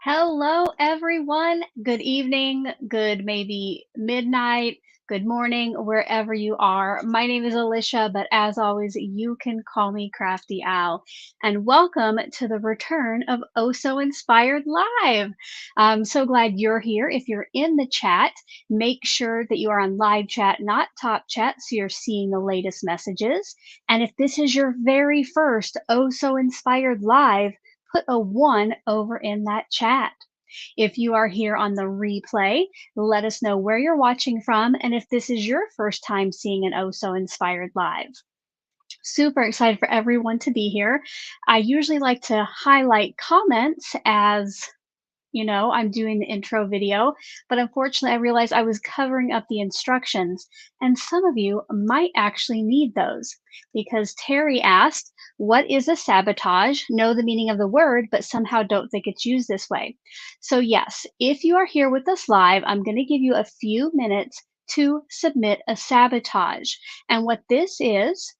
Hello, everyone. Good evening, good maybe midnight, good morning, wherever you are. My name is Alicia, but as always, you can call me Crafty Al. And welcome to the return of Oh So Inspired Live. I'm so glad you're here. If you're in the chat, make sure that you are on live chat, not top chat, so you're seeing the latest messages. And if this is your very first Oh So Inspired Live, put a 1 over in that chat. If you are here on the replay, let us know where you're watching from and if this is your first time seeing an Oh So Inspired Live. Super excited for everyone to be here. I usually like to highlight comments as I'm doing the intro video, but unfortunately, I realized I was covering up the instructions, and some of you might actually need those because Terry asked, what is a sabotage? Know the meaning of the word, but somehow don't think it's used this way. So yes, if you are here with us live, I'm going to give you a few minutes to submit a sabotage. And what this is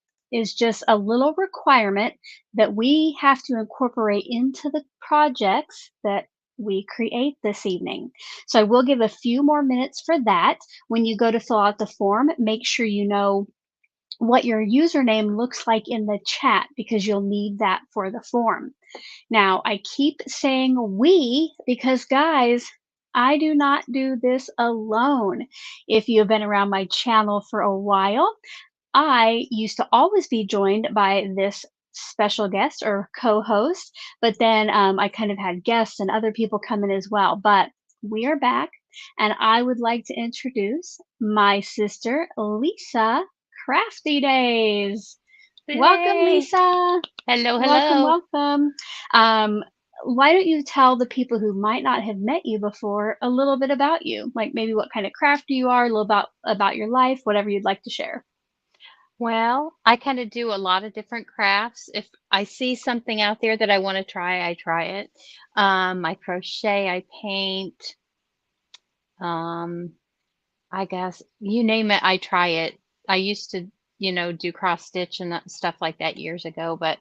just a little requirement that we have to incorporate into the projects that we create this evening. So I will give a few more minutes for that. When you go to fill out the form, make sure you know what your username looks like in the chat because you'll need that for the form. Now, I keep saying we because, guys, I do not do this alone. If you have been around my channel for a while, I used to always be joined by this special guest or co-host, but then I kind of had guests and other people come in as well. But we are back, and I would like to introduce my sister, Lisa Crafty Days. Welcome, Hey, Lisa. hello, Welcome, hello. welcome. Um, why don't you tell the people who might not have met you before a little bit about you, like maybe what kind of crafter you are, a little about your life, whatever you'd like to share. Well, I kind of do a lot of different crafts. If I see something out there that I want to try, I try it. I crochet, I paint, um, I guess you name it, I try it. I used to, do cross stitch and stuff like that years ago, but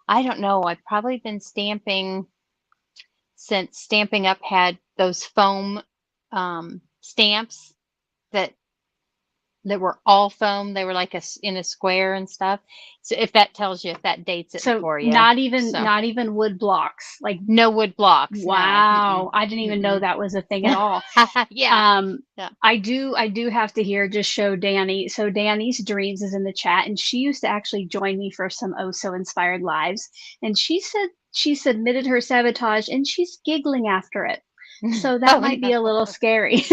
I don't know. I've probably been stamping since Stamping Up had those foam stamps that that were all foam. They were like in a square and stuff. So if that tells you, if that dates it So for you. not even So not even wood blocks. Like, no wood blocks. No. Mm-mm. wow, I didn't even know Mm-mm. that was a thing at all. Yeah. Um, Yeah. I do have to here just show Danny. So Danny's Dreams is in the chat, and she used to actually join me for some Oh So Inspired lives. And she said she submitted her sabotage and she's giggling after it. So that Oh might be a no. little scary.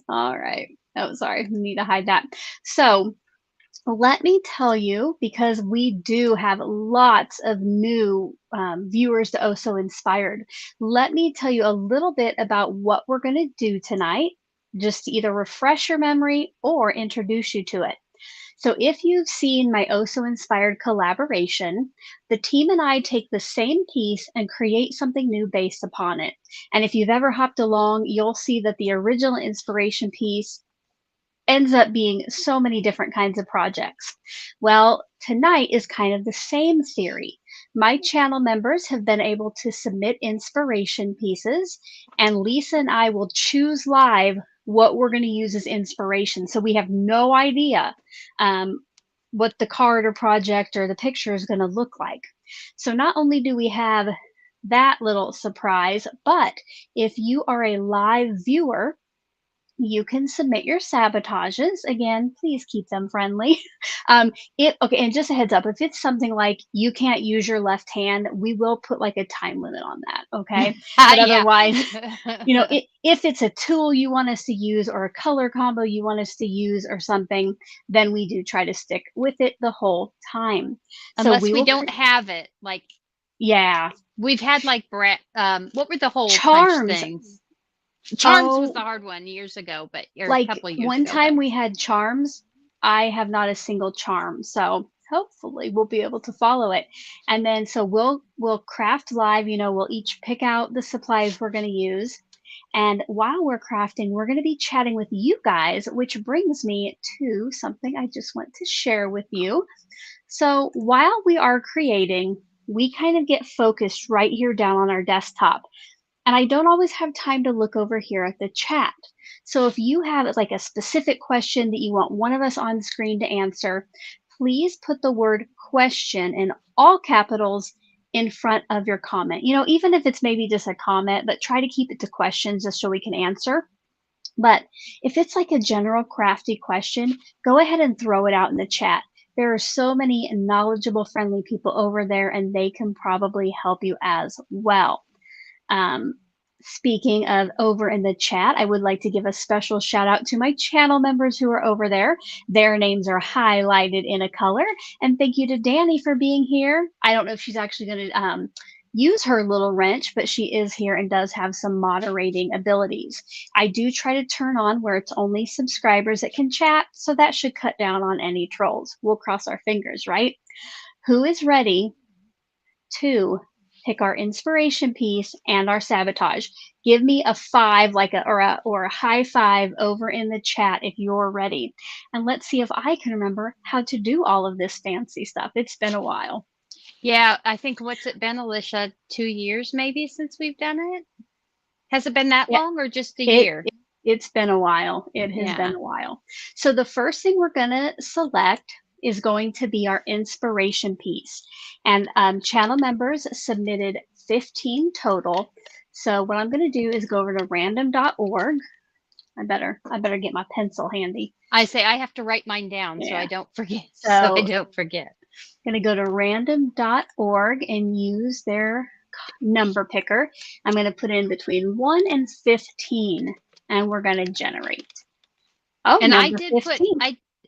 All right. Oh, sorry. We need to hide that. So let me tell you, because we do have lots of new viewers to Oh So Inspired, let me tell you a little bit about what we're going to do tonight, just to either refresh your memory or introduce you to it. So, if you've seen my Oh So Inspired collaboration, the team and I take the same piece and create something new based upon it. And if you've ever hopped along, you'll see that the original inspiration piece ends up being so many different kinds of projects. Well, tonight is kind of the same theory. My channel members have been able to submit inspiration pieces, and Lisa and I will choose live what we're going to use as inspiration. So we have no idea um, what the card or project or the picture is going to look like. So not only do we have that little surprise, but if you are a live viewer, you can submit your sabotages. Again, please keep them friendly. Okay, and just a heads up, if it's something like you can't use your left hand, we will put like a time limit on that. Okay, but Yeah. otherwise, if it's a tool you want us to use or a color combo you want us to use or something, then we do try to stick with it the whole time. So Unless we we will, don't have it. Like yeah, we've had like Brett. What were the hole punch charms. things? Charms was the Oh, hard one years ago, but or a like couple of years one ago, time but we had charms. I have not a single charm, so hopefully we'll be able to follow it. And then so we'll craft live. We'll each pick out the supplies we're going to use. And while we're crafting, we're going to be chatting with you guys, which brings me to something I just want to share with you. So while we are creating, we kind of get focused right here down on our desktop. and I don't always have time to look over here at the chat. So if you have like a specific question that you want one of us on screen to answer, please put the word question in all capitals in front of your comment. You know, even if it's maybe just a comment, but try to keep it to questions just so we can answer. But if it's like a general crafty question, go ahead and throw it out in the chat. There are so many knowledgeable, friendly people over there, and they can probably help you as well. Um, Speaking of over in the chat, I would like to give a special shout out to my channel members who are over there. Their names are highlighted in a color. And thank you to Danny for being here. I don't know if she's actually going to use her little wrench, but she is here and does have some moderating abilities. I do try to turn on where it's only subscribers that can chat, so that should cut down on any trolls. We'll cross our fingers, right? Who is ready to pick our inspiration piece and our sabotage? Give me a 5, like or a high 5 over in the chat if you're ready. And let's see if I can remember how to do all of this fancy stuff. It's been a while. Yeah, I think what's it been, Alicia? 2 years maybe since we've done it? Has it been that long or just a year? It's been a while. It has been a while. So the first thing we're going to select is going to be our inspiration piece. And channel members submitted 15 total. So what I'm going to do is go over to random.org. I better get my pencil handy. I say I have to write mine down so I don't forget. So I don't forget. I'm going to go to random.org and use their number picker. I'm going to put in between 1 and 15, and we're going to generate. Oh, and I did 15.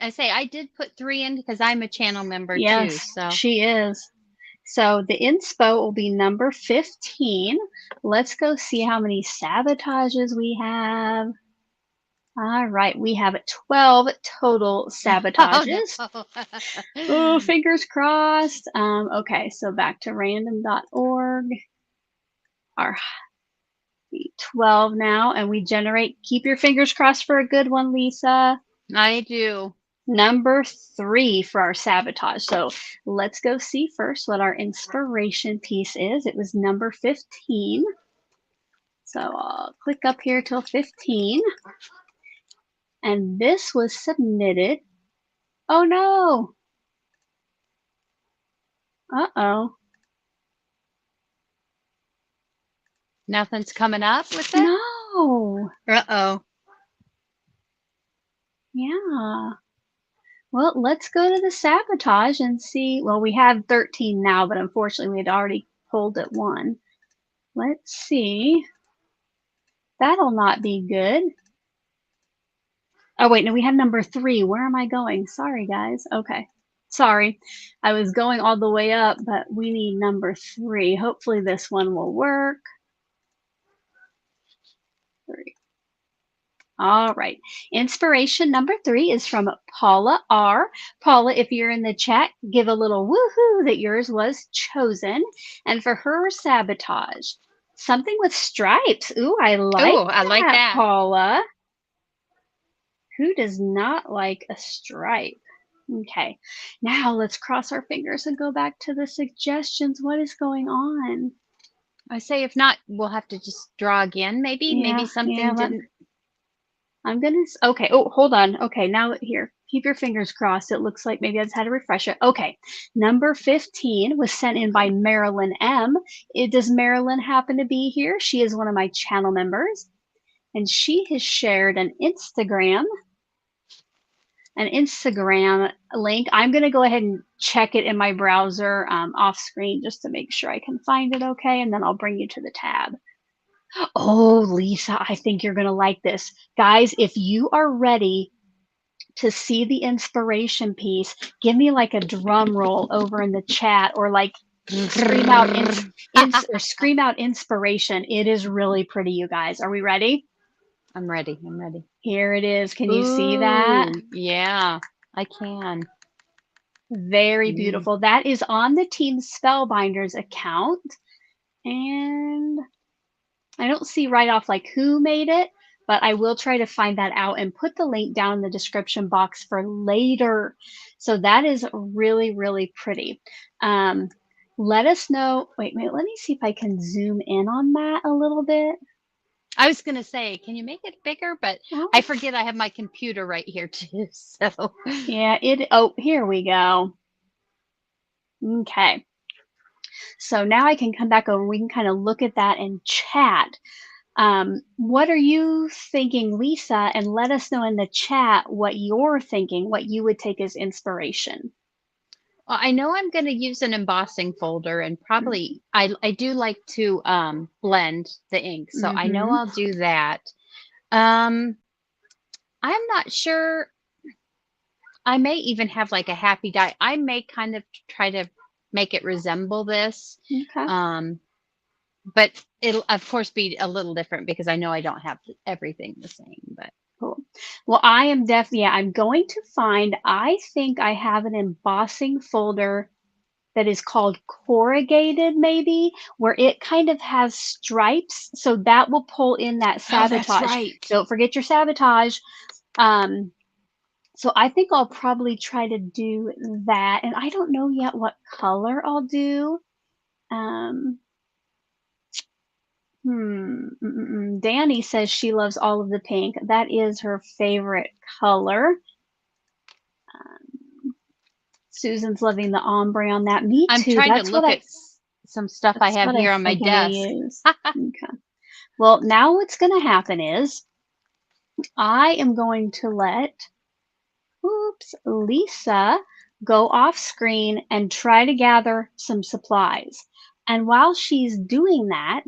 I did put 3 in because I'm a channel member too. So she is. So the inspo will be number 15. Let's go see how many sabotages we have. All right, we have 12 total sabotages. Oh, no. Oh, fingers crossed. Okay, so back to random.org. Our 12 now, and we generate. Keep your fingers crossed for a good one, Lisa. I do. Number 3 for our sabotage. So let's go see first what our inspiration piece is. It was number 15. So I'll click up here till 15. And this was submitted. Oh no. Uh-oh. Nothing's coming up with it? No. Uh-oh. Yeah. Well, let's go to the sabotage and see. Well, we have 13 now, but unfortunately we had already pulled at 1. Let's see. That'll not be good. Oh, wait, no, we have number 3. Where am I going? Sorry, guys. Okay. Sorry. I was going all the way up, but we need number 3. Hopefully this one will work. 3. All right. Inspiration number 3 is from Paula R. Paula, if you're in the chat, give a little woohoo that yours was chosen. And for her sabotage, something with stripes. Ooh, I like that, Paula. Who does not like a stripe? Okay, now let's cross our fingers and go back to the suggestions. What is going on? I say if not, we'll have to just draw again. Maybe something didn't. I'm gonna, okay, oh, hold on. Okay, now here, keep your fingers crossed. It looks like maybe I just had to refresh it. Okay, number 15 was sent in by Marilyn M. Does Marilyn happen to be here? She is one of my channel members, and she has shared an Instagram link. I'm going to go ahead and check it in my browser off screen just to make sure I can find it okay, and then I'll bring you to the tab. Oh, Lisa, I think you're going to like this. Guys, if you are ready to see the inspiration piece, give me like a drum roll over in the chat, or like scream out inspiration. It is really pretty, you guys. Are we ready? I'm ready. I'm ready. Here it is. Can you see that? Yeah, I can. Very beautiful. That is on the Team Spellbinders account. And I don't see right off like who made it, but I will try to find that out and put the link down in the description box for later. So that is really, really pretty. Let us know. Wait, wait, let me see if I can zoom in on that a little bit. I was gonna say, can you make it bigger? But I Oh, forget I have my computer right here too. So yeah, oh, here we go. Okay. So now I can come back over. We can kind of look at that and chat. What are you thinking, Lisa? And let us know in the chat what you're thinking, what you would take as inspiration. well, I know I'm going to use an embossing folder and Mm-hmm. probably I do like to blend the ink. So I know Mm-hmm. I'll do that. Um, I'm not sure. I may even have like a happy die. I may kind of try to make it resemble this. Okay. Um, but it'll of course be a little different because I know I don't have everything the same, but Cool. Well, I am definitely, yeah, I'm going to find, I think I have an embossing folder that is called corrugated, maybe, where it kind of has stripes. So that will pull in that oh, that's sabotage. right. Don't forget your sabotage. Um, so I think I'll probably try to do that. And I don't know yet what color I'll do. Um, Danny says she loves all of the pink. That is her favorite color. Um, Susan's loving the ombre on that. Me I'm too. trying to look at some stuff I That's have what I here on my think I'm gonna desk. use. Okay. Well, now what's gonna happen is I am going to let, oops, Lisa go off screen and try to gather some supplies. And while she's doing that,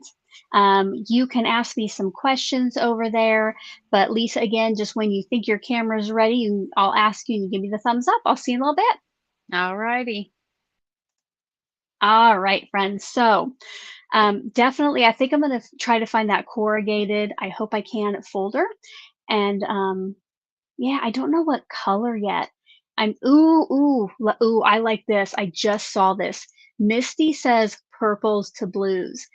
you can ask me some questions over there. But Lisa, again, just when you think your camera's ready, I'll ask you and you give me the thumbs up. I'll see you in a little bit. All righty. All right, friends. So definitely, I think I'm going to try to find that corrugated, I hope I can, folder. And yeah, I don't know what color yet. Ooh, I like this. I just saw this. Misty says purples to blues.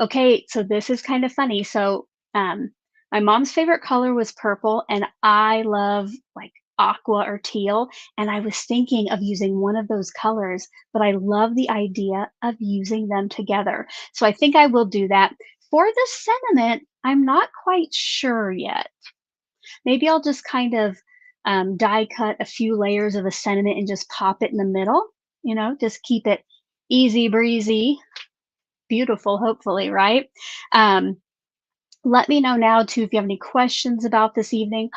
Okay, so this is kind of funny. So, my mom's favorite color was purple, and I love like aqua or teal. And I was thinking of using one of those colors, but I love the idea of using them together. So I think I will do that. For the sentiment, I'm not quite sure yet. Maybe I'll just kind of die cut a few layers of a sentiment and just pop it in the middle, just keep it easy breezy, beautiful, hopefully, right? Um, Let me know now, too, if you have any questions about this evening.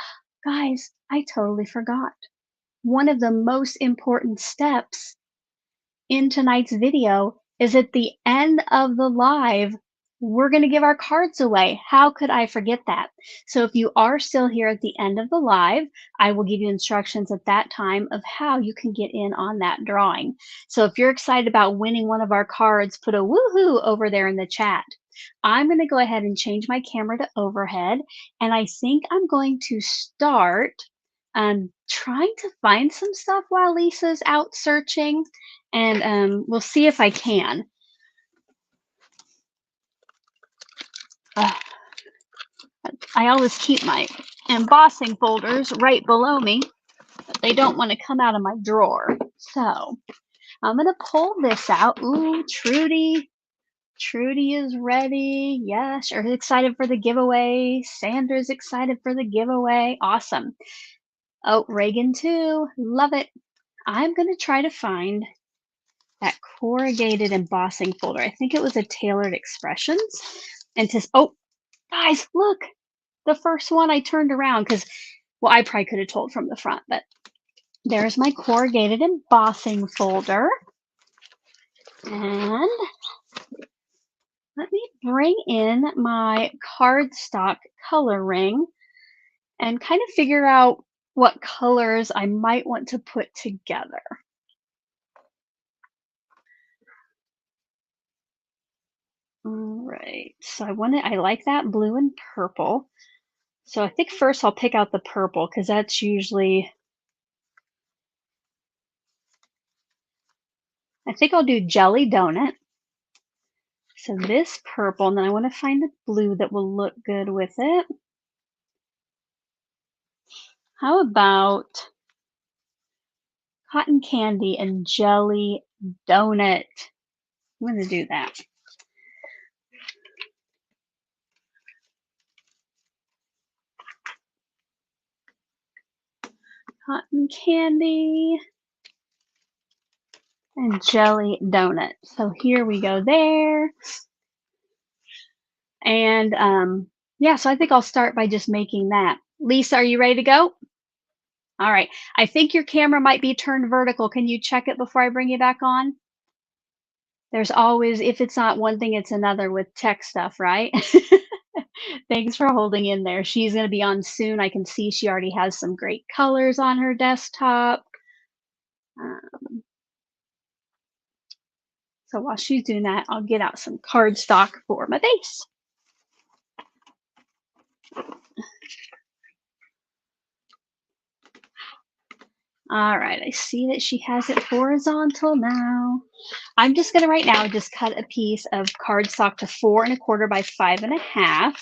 Guys, I totally forgot. One of the most important steps in tonight's video is at the end of the live, we're going to give our cards away. How could I forget that? So if you are still here at the end of the live, I will give you instructions at that time of how you can get in on that drawing. So if you're excited about winning one of our cards, put a woohoo over there in the chat. I'm going to go ahead and change my camera to overhead, and I think I'm going to start trying to find some stuff while Lisa's out searching, and we'll see if I can. Uh, I always keep my embossing folders right below me, but they don't want to come out of my drawer. So I'm going to pull this out. Ooh, Trudy. Trudy is ready. Yes, she's excited for the giveaway. Sandra's excited for the giveaway. Awesome. Oh, Reagan too. Love it. I'm going to try to find that corrugated embossing folder. I think it was a Tailored Expressions. And oh, guys, look, the first one I turned around because, well, I probably could have told from the front, but there's my corrugated embossing folder. And let me bring in my cardstock coloring and kind of figure out what colors I might want to put together. All right, so I like that blue and purple. So I think first I'll pick out the purple because that's usually, I think I'll do Jelly Donut. So this purple, and then I want to find a blue that will look good with it. How about Cotton Candy and Jelly Donut? I'm going to do that. Cotton candy and jelly donut. So here we go there. And yeah, so I think I'll start by just making that. Lisa, are you ready to go? All right. I think your camera might be turned vertical. Can you check it before I bring you back on? There's always, if it's not one thing, it's another with tech stuff, right? Thanks for holding in there. She's going to be on soon. I can see she already has some great colors on her desktop. So while she's doing that, I'll get out some cardstock for my base. All right, I see that she has it horizontal now. I'm just gonna right now just cut a piece of cardstock to 4 1/4 by 5 1/2.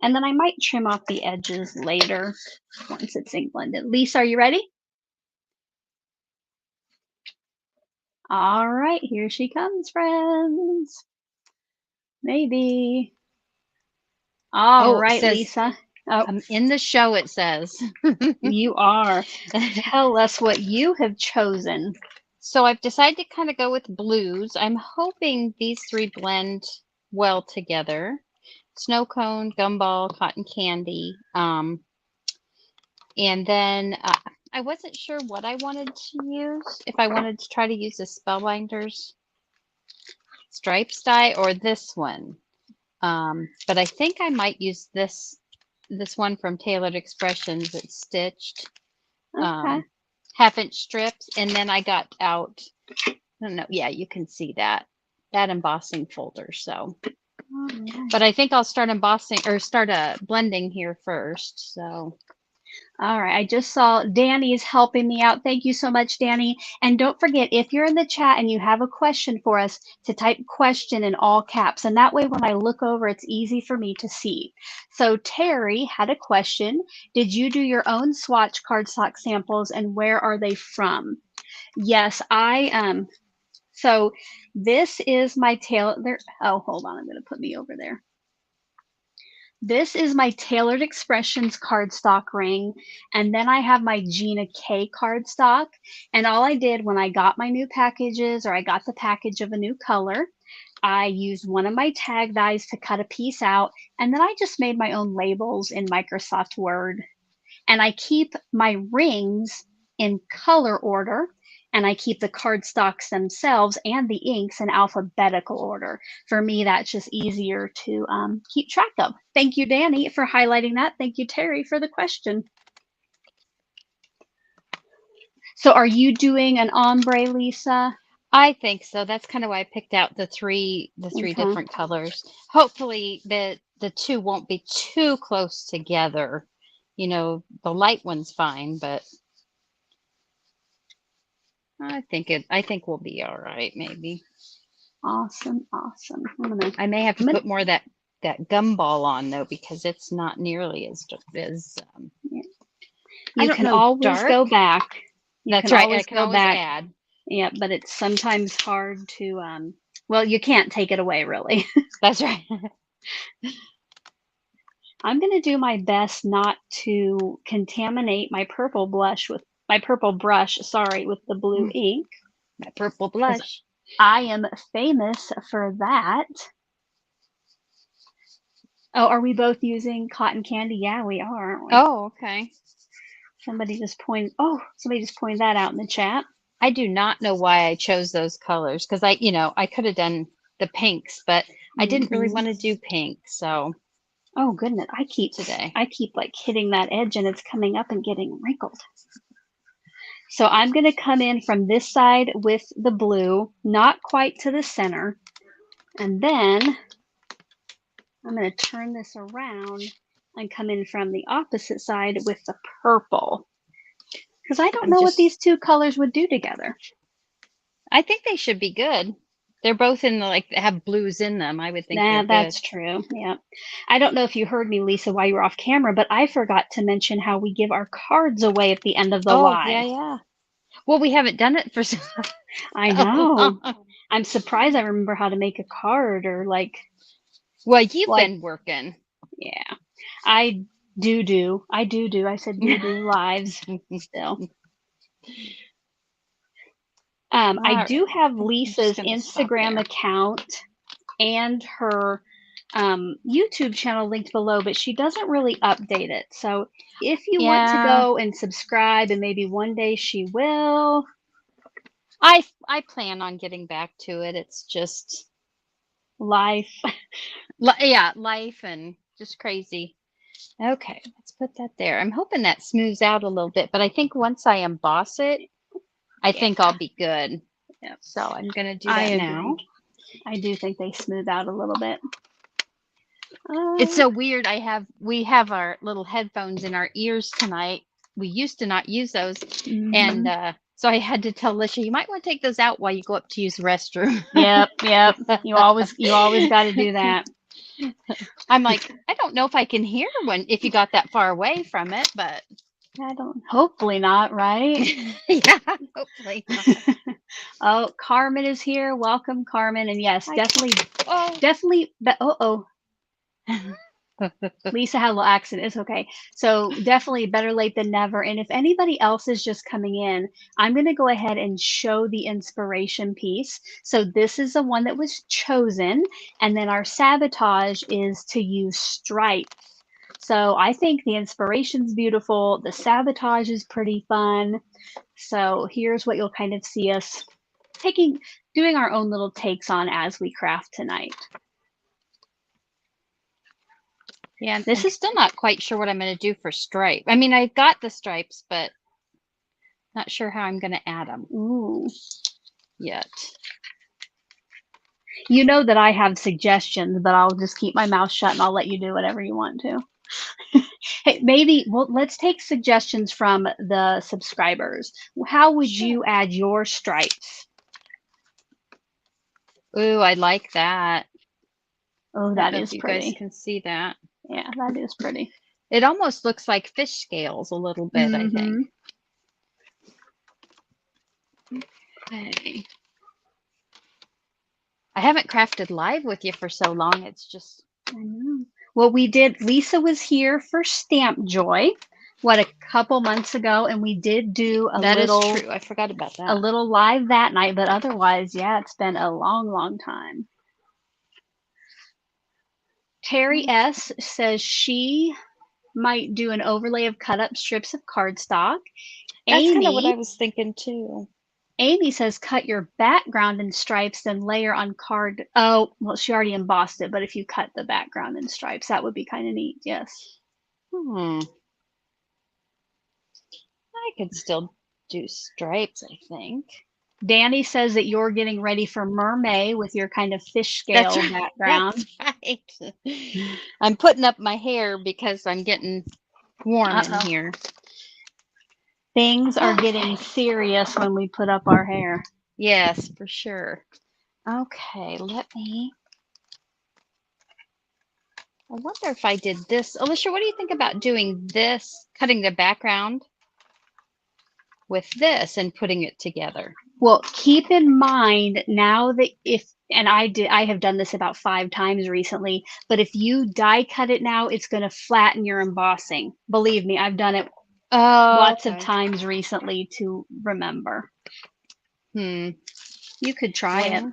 And then I might trim off the edges later once it's ink blended. Lisa, are you ready? All right, here she comes, friends. Maybe. All right, says, Lisa. Oh, in the show, it says. You are. Tell us what you have chosen. So I've decided to kind of go with blues. I'm hoping these 3 blend well together. Snow cone, gumball, cotton candy. And then I wasn't sure what I wanted to use. If I wanted to try to use the Spellbinders stripes die or this one. But I think I might use this one from Tailored Expressions. It's stitched. Okay. 1/2-inch strips, and then I got out, I don't know, yeah, you can see that embossing folder. So but I think I'll start embossing or start blending here first. So all right, I just saw Danny's helping me out. Thank you so much, Danny. And don't forget, if you're in the chat and you have a question for us, to type question in all caps. And that way, when I look over, it's easy for me to see. So Terry had a question. Did you do your own swatch cardstock samples, and where are they from? Yes, so this is my oh, hold on, I'm going to put me over there. This is my Tailored Expressions cardstock ring, and then I have my Gina K cardstock. And all I did when I got my new packages, or I got the package of a new color, I used one of my tag dies to cut a piece out, and then I just made my own labels in Microsoft Word. And I keep my rings in color order, and I keep the cardstocks themselves and the inks in alphabetical order. For me, that's just easier to keep track of. Thank you, Danny, for highlighting that. Thank you, Terry, for the question. So are you doing an ombre, Lisa? I think so. That's kind of why I picked out the three different colors. Hopefully the 2 won't be too close together. You know, the light one's fine, but I think we'll be all right, maybe. Awesome, awesome. I may have to put more of that gumball on though, because it's not nearly as yeah. You can always go back. That's right. I can always add. Yeah, but it's sometimes hard to well, you can't take it away, really. That's right. I'm going to do my best not to contaminate my purple brush with the blue ink. My purple blush. I am famous for that. Oh, are we both using cotton candy? Yeah, we are, aren't we? Oh, okay. Somebody just pointed that out in the chat. I do not know why I chose those colors, because I could have done the pinks, but I didn't really want to do pink. So oh goodness, I keep like hitting that edge and it's coming up and getting wrinkled. So I'm going to come in from this side with the blue, not quite to the center. And then I'm going to turn this around and come in from the opposite side with the purple. Because I don't know what these 2 colors would do together. I think they should be good. They're both in have blues in them. I would think. Nah, that's true. Yeah. I don't know if you heard me, Lisa, while you were off camera, but I forgot to mention how we give our cards away at the end of the live. Yeah. Well, we haven't done it for so I know. I'm surprised I remember how to make a card or Well, you've like been working. yeah. I do. I do. I said do lives still. I All do right. have I'm just Lisa's going to stop Instagram there. account and her YouTube channel linked below, but she doesn't really update it. So if you want to Yeah. go and subscribe, and maybe one day she will. I plan on getting back to it. It's just Life. yeah, life and just crazy. Okay, let's put that there. I'm hoping that smooths out a little bit, but I think once I emboss it, I Yeah. think I'll be good. Yep. So I'm going to do I that agree. now. I do think they smooth out a little bit. It's so weird. We have our little headphones in our ears tonight. We used to not use those. And so I had to tell Lisha, you might want to take those out while you go up to use the restroom. Yep. You always got to do that. I'm like, I don't know if I can hear if you got that far away from it, but I don't. Hopefully not, right? yeah, hopefully not. Oh, Carmen is here. Welcome, Carmen. And yes, Hi, definitely. Lisa had a little accident. It's okay. So definitely better late than never. And if anybody else is just coming in, I'm going to go ahead and show the inspiration piece. So this is the one that was chosen. And then our sabotage is to use stripes. So I think the inspiration's beautiful. The sabotage is pretty fun. So here's what you'll kind of see us doing our own little takes on as we craft tonight. Yeah, I'm still not quite sure what I'm going to do for stripe. I mean, I've got the stripes, but not sure how I'm going to add them yet. You know that I have suggestions, but I'll just keep my mouth shut and I'll let you do whatever you want to. Hey, maybe let's take suggestions from the subscribers. How would you add your stripes? Ooh, I like that. Oh, that is you pretty. guys can see that. Yeah, that is pretty. It almost looks like fish scales a little bit, I think. Okay. I haven't crafted live with you for so long. It's just. I know. Well, we did. Lisa was here for Stamp Joy, a couple months ago, and we did do That is true. I forgot about that. A little live that night, but otherwise, yeah, it's been a long, long time. Terry S. says she might do an overlay of cut up strips of cardstock. That's kind of what I was thinking too. Amy says cut your background in stripes, then layer on card. Oh, well, she already embossed it, but if you cut the background in stripes, that would be kind of neat. Yes. I could still do stripes, I think. Danny says that you're getting ready for mermaid with your kind of fish scale background. That's right. I'm putting up my hair because I'm getting warm in here. Things are getting serious when we put up our hair. Yes, for sure. Okay, I wonder if I did this. Alicia, what do you think about doing this, cutting the background with this and putting it together? Well, keep in mind now that I have done this about 5 times recently, but if you die cut it now, it's going to flatten your embossing. Believe me, I've done it lots of times recently to remember. You could try it.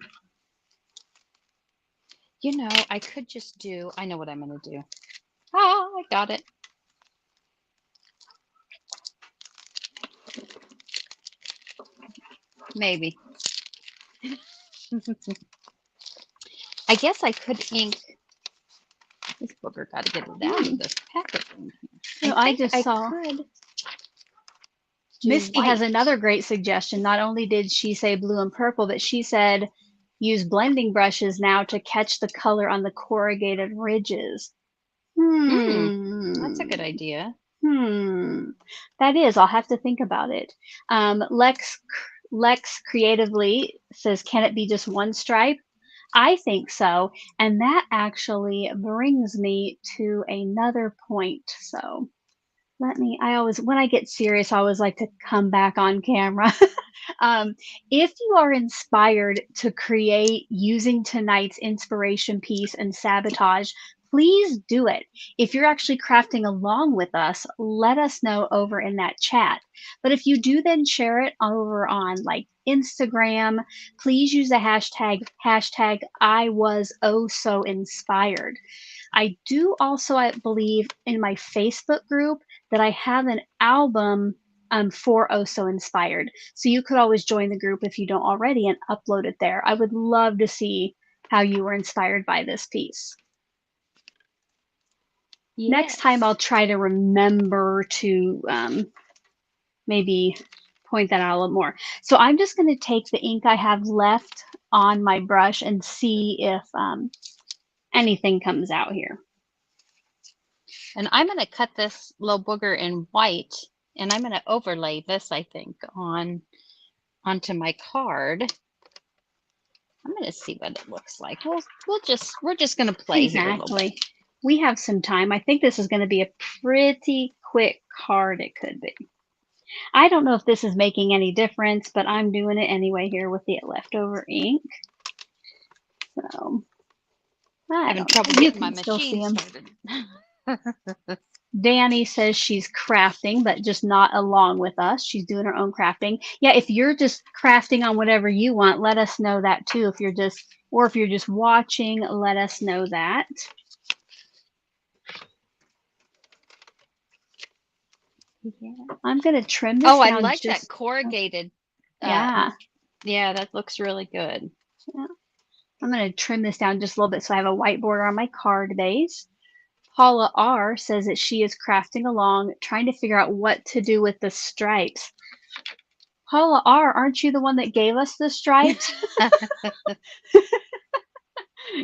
You know, I could just I know what I'm going to do. Ah, I got it. Maybe. I guess I could ink. This booger got to get it out of this packaging. So I just saw. Misty has another great suggestion. Not only did she say blue and purple, but she said use blending brushes now to catch the color on the corrugated ridges. That's a good idea. That is. I'll have to think about it. Lex creatively says, can it be just one stripe? I think so. And that actually brings me to another point. So when I get serious, I always like to come back on camera. If you are inspired to create using tonight's inspiration piece and sabotage, please do it. If you're actually crafting along with us, let us know over in that chat. But if you do then share it over on like Instagram, please use the hashtag I was oh so inspired. I do also, I believe, in my Facebook group that I have an album for Oh So Inspired. So you could always join the group if you don't already and upload it there. I would love to see how you were inspired by this piece. Yes. Next time I'll try to remember to maybe point that out a little more. So I'm just going to take the ink I have left on my brush and see if anything comes out here. And I'm going to cut this little booger in white, and I'm going to overlay this, I think, onto my card. I'm going to see what it looks like. We're just going to play here a little bit. Exactly. We have some time. I think this is going to be a pretty quick card. It could be. I don't know if this is making any difference, but I'm doing it anyway here with the leftover ink. So I having don't trouble know. You getting my can still see machine them. started. Danny says she's crafting, but just not along with us. She's doing her own crafting. Yeah, if you're just crafting on whatever you want, let us know that too. If you're just watching, let us know that. Yeah, I'm gonna trim this down. I like that corrugated. Yeah. Yeah, that looks really good. Yeah. I'm gonna trim this down just a little bit so I have a white border on my card base. Paula R says that she is crafting along, trying to figure out what to do with the stripes. Paula R, aren't you the one that gave us the stripes?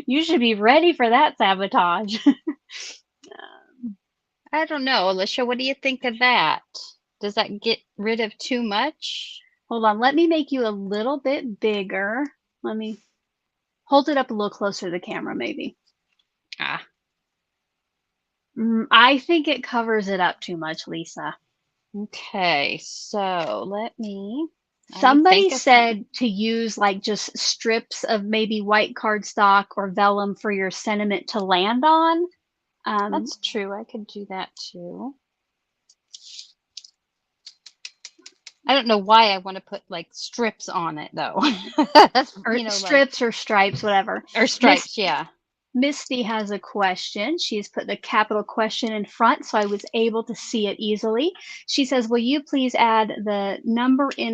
You should be ready for that sabotage. I don't know, Alicia, what do you think of that? Does that get rid of too much? Hold on, let me make you a little bit bigger. Let me hold it up a little closer to the camera, maybe. I think it covers it up too much, Lisa. Okay, so let me. Somebody said to use like just strips of maybe white cardstock or vellum for your sentiment to land on. That's true. I could do that too. I don't know why I want to put like strips on it though. Or strips like, or stripes, whatever. Or stripes, yeah. Misty has a question. She's put the capital question in front, so I was able to see it easily. She says, will you please add the hashtag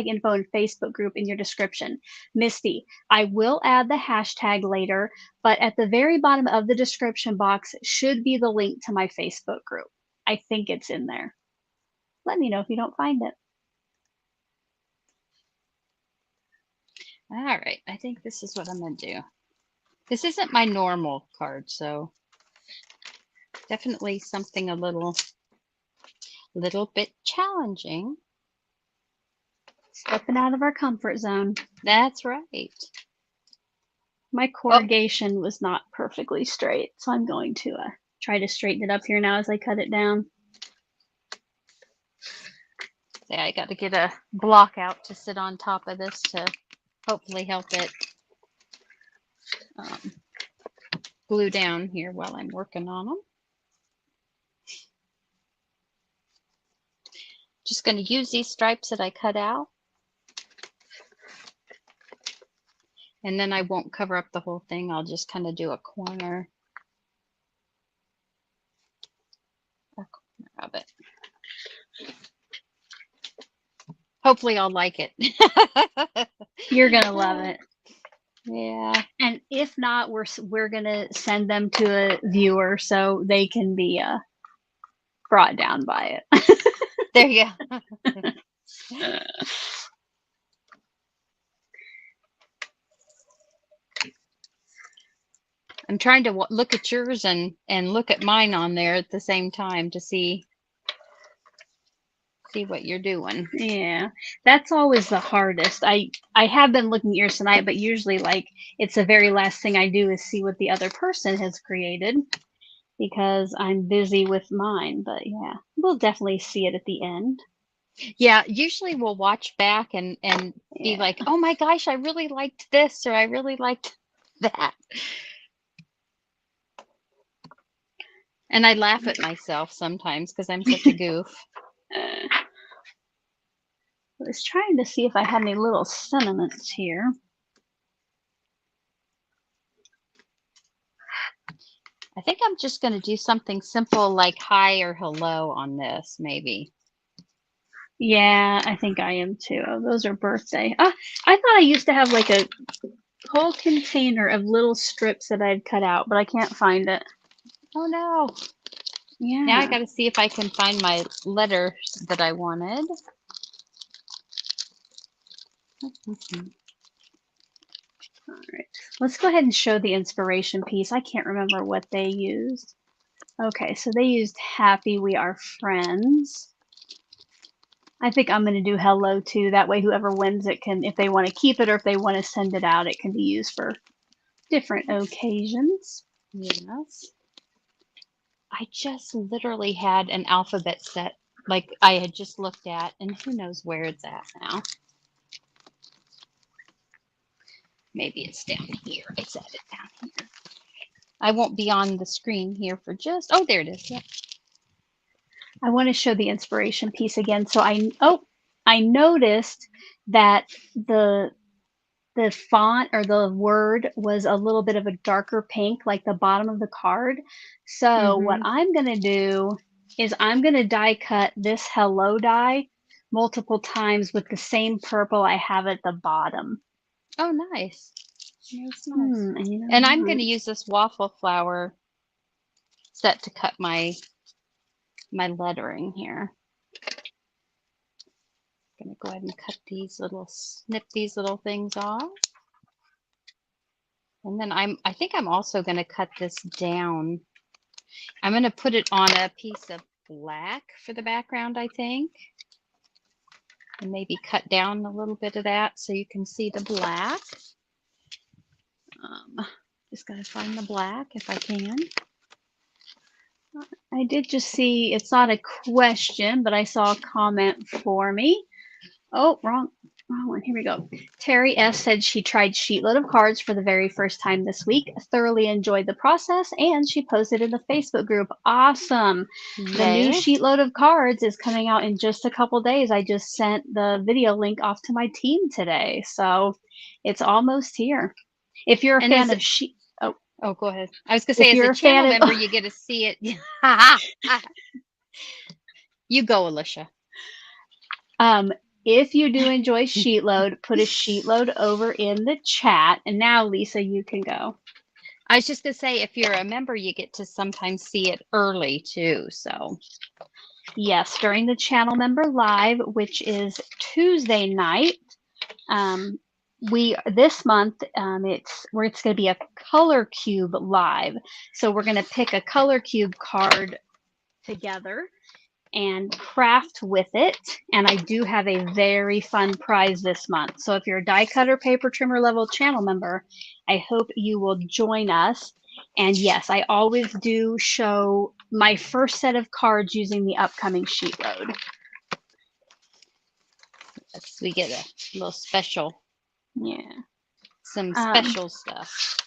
info in Facebook group in your description? Misty, I will add the hashtag later, but at the very bottom of the description box should be the link to my Facebook group. I think it's in there. Let me know if you don't find it. All right, I think this is what I'm going to do. This isn't my normal card, so definitely something a little bit challenging. Stepping out of our comfort zone. That's right. My corrugation was not perfectly straight, so I'm going to try to straighten it up here now as I cut it down. Yeah, I got to get a block out to sit on top of this to hopefully help it glue down here while I'm working on them. Just going to use these stripes that I cut out. And then I won't cover up the whole thing. I'll just kind of do a corner of it. Hopefully I'll like it. You're going to love it. Yeah. And if not, we're going to send them to a viewer so they can be brought down by it. There you go. I'm trying to look at yours and look at mine on there at the same time to see what you're doing. Yeah, that's always the hardest. I have been looking at yours tonight, but usually like it's the very last thing I do is see what the other person has created because I'm busy with mine. But yeah, we'll definitely see it at the end. Yeah, usually we'll watch back and be Yeah. like, oh my gosh, I really liked this or I really liked that. And I laugh at myself sometimes because I'm such a goof. I was trying to see if I had any little sentiments here. I think I'm just going to do something simple like hi or hello on this, maybe. Yeah, I think I am too. Oh, those are birthday. I thought I used to have like a whole container of little strips that I'd cut out, but I can't find it. Oh no. Yeah. Now I got to see if I can find my letters that I wanted. All right. Let's go ahead and show the inspiration piece. I can't remember what they used. Okay, so they used happy we are friends. I think I'm going to do hello too. That way whoever wins it can, if they want to keep it or if they want to send it out, it can be used for different occasions. Yes. I just literally had an alphabet set like I had just looked at, and who knows where it's at now. Maybe it's down here. I set it down here. I won't be on the screen here for just, oh, there it is. Yeah. I want to show the inspiration piece again. So I noticed that the font or the word was a little bit of a darker pink, like the bottom of the card. So what I'm going to do is I'm going to die cut this hello die multiple times with the same purple I have at the bottom. Oh, nice. Nice, nice. And, you know And I'm going to use this waffle flower set to cut my lettering here. I'm going to go ahead and snip these little things off. And then I think I'm also going to cut this down. I'm going to put it on a piece of black for the background, I think. And maybe cut down a little bit of that so you can see the black. Just got to find the black if I can. I did just see, it's not a question, but I saw a comment for me. Oh, wrong one. Here we go. Terry S. said she tried Sheetload of Cards for the very first time this week, thoroughly enjoyed the process, and she posted in the Facebook group. Awesome. Yay. The new Sheetload of Cards is coming out in just a couple days. I just sent the video link off to my team today, so it's almost here. If you're a fan of Oh, go ahead. I was going to say, as a channel member, you get to see it. You go, Alicia. If you do enjoy Sheetload, put a Sheetload over in the chat. And now, Lisa, you can go. I was just going to say, if you're a member, you get to sometimes see it early, too. So, yes, during the channel member live, which is Tuesday night, this month it's going to be a color cube live. So we're going to pick a color cube card together and craft with it. And I do have a very fun prize this month. So if you're a die cutter, paper trimmer level channel member, I hope you will join us. And yes, I always do show my first set of cards using the upcoming sheet load. yes, we get a little special. Yeah. Some special stuff.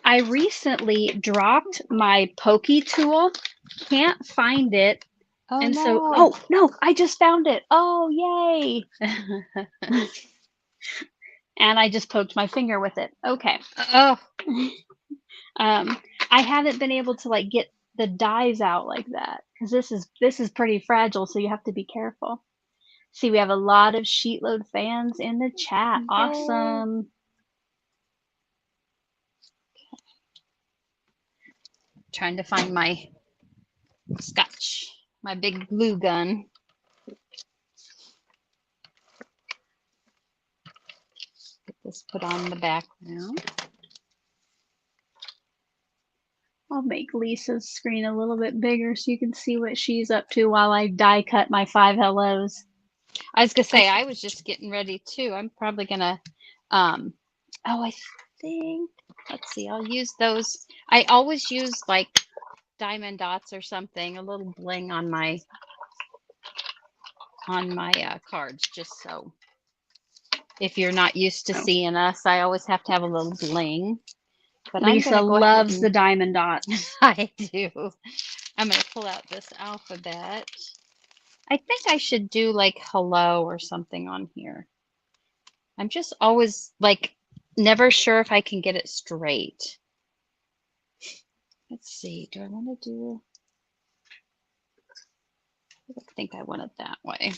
I recently dropped my pokey tool. Can't find it. Oh, and no. So, no, I just found it. Oh, yay. And I just poked my finger with it. Okay. Oh. I haven't been able to like get the dies out like that because this is pretty fragile, so you have to be careful. See, we have a lot of Sheetload fans in the chat. Yay. Awesome. Trying to find my scotch, my big glue gun. Get this put on the background. I'll make Lisa's screen a little bit bigger so you can see what she's up to while I die cut my 5 hellos. I was gonna say, I was just getting ready too. I'm probably gonna, I think, let's see, I'll use those. I always use like diamond dots or something, a little bling on my on my cards, just so if you're not used to Oh. seeing us, I always have to have a little bling. But Lisa I'm going to go loves ahead the and diamond dots. I do. I'm going to pull out this alphabet. I think I should do like hello or something on here. I'm just always like never sure if I can get it straight. Let's see. Do I want to do? I think I want it that way.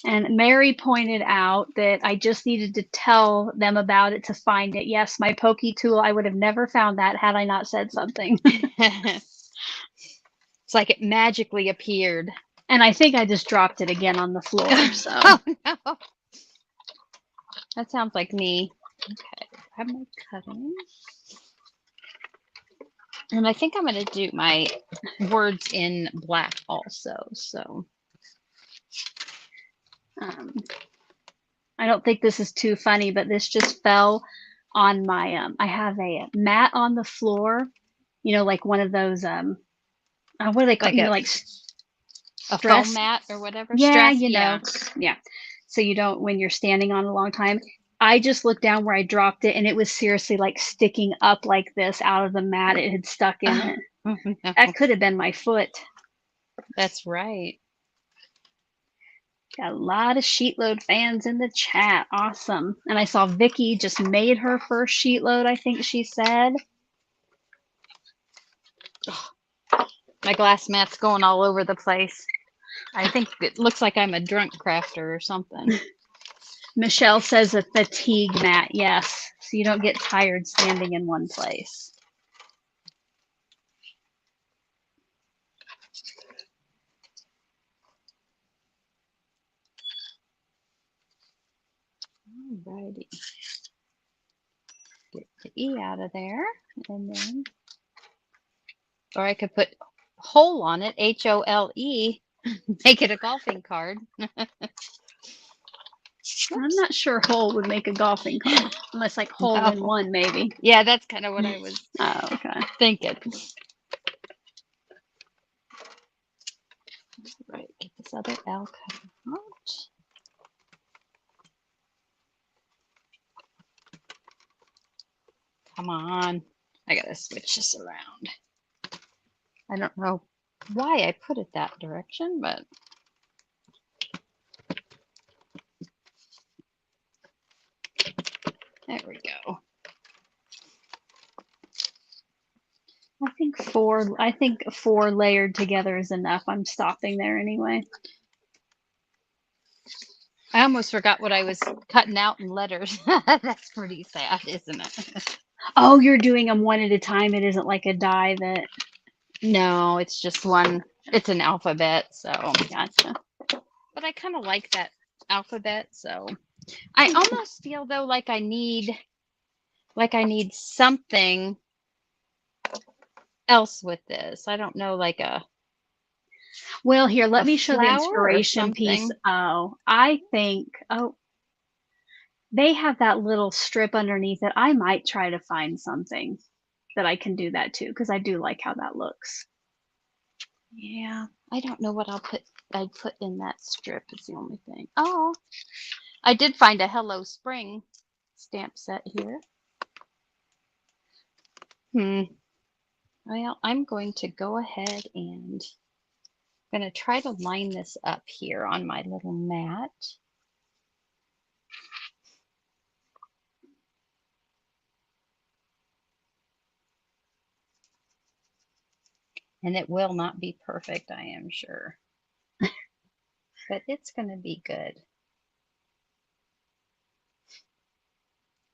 And Mary pointed out that I just needed to tell them about it to find it. Yes, my pokey tool, I would have never found that had I not said something. It's like it magically appeared. And I think I just dropped it again on the floor. So Oh no. That sounds like me. Okay, grab my cutting. And I think I'm going to do my words in black also. So I don't think this is too funny, but this just fell on my I have a mat on the floor, you know, like one of those what do they call, like you know, like a stress foam mat or whatever. yeah, Stress, you know, yeah. So you don't, when you're standing on a long time. I just looked down where I dropped it and it was seriously like sticking up like this out of the mat. It had stuck in it. Oh, no. That could have been my foot. That's right. Got a lot of sheet load fans in the chat. Awesome. And I saw Vicky just made her first sheet load, I think she said. Oh, my glass mat's going all over the place. I think it looks like I'm a drunk crafter or something. Michelle says a fatigue mat, yes. So you don't get tired standing in one place. Alrighty. Get the E out of there. And then, or I could put hole on it, HOLE, make it a golfing card. I'm not sure hole would make a golfing card, unless like hole in one, maybe. Yeah, that's kind of what I was thinking. Right, get this other L cut out. Come on, I gotta switch this around. I don't know why I put it that direction, but there we go. I think four layered together is enough. I'm stopping there anyway. I almost forgot what I was cutting out in letters. That's pretty sad, isn't it? Oh, you're doing them one at a time. It isn't like a die that. No, it's just one. It's an alphabet, so Gotcha. But I kind of like that alphabet, so I almost feel though like I need something else with this. I don't know, like a well, here, let me show the inspiration piece. Something. Oh, I think, they have that little strip underneath it. I might try to find something that I can do that too, because I do like how that looks. Yeah, I don't know what I'd put in that strip is the only thing. Oh, I did find a Hello Spring stamp set here. Well, I'm going to go ahead and I'm going to try to line this up here on my little mat. And it will not be perfect, I am sure. But it's going to be good.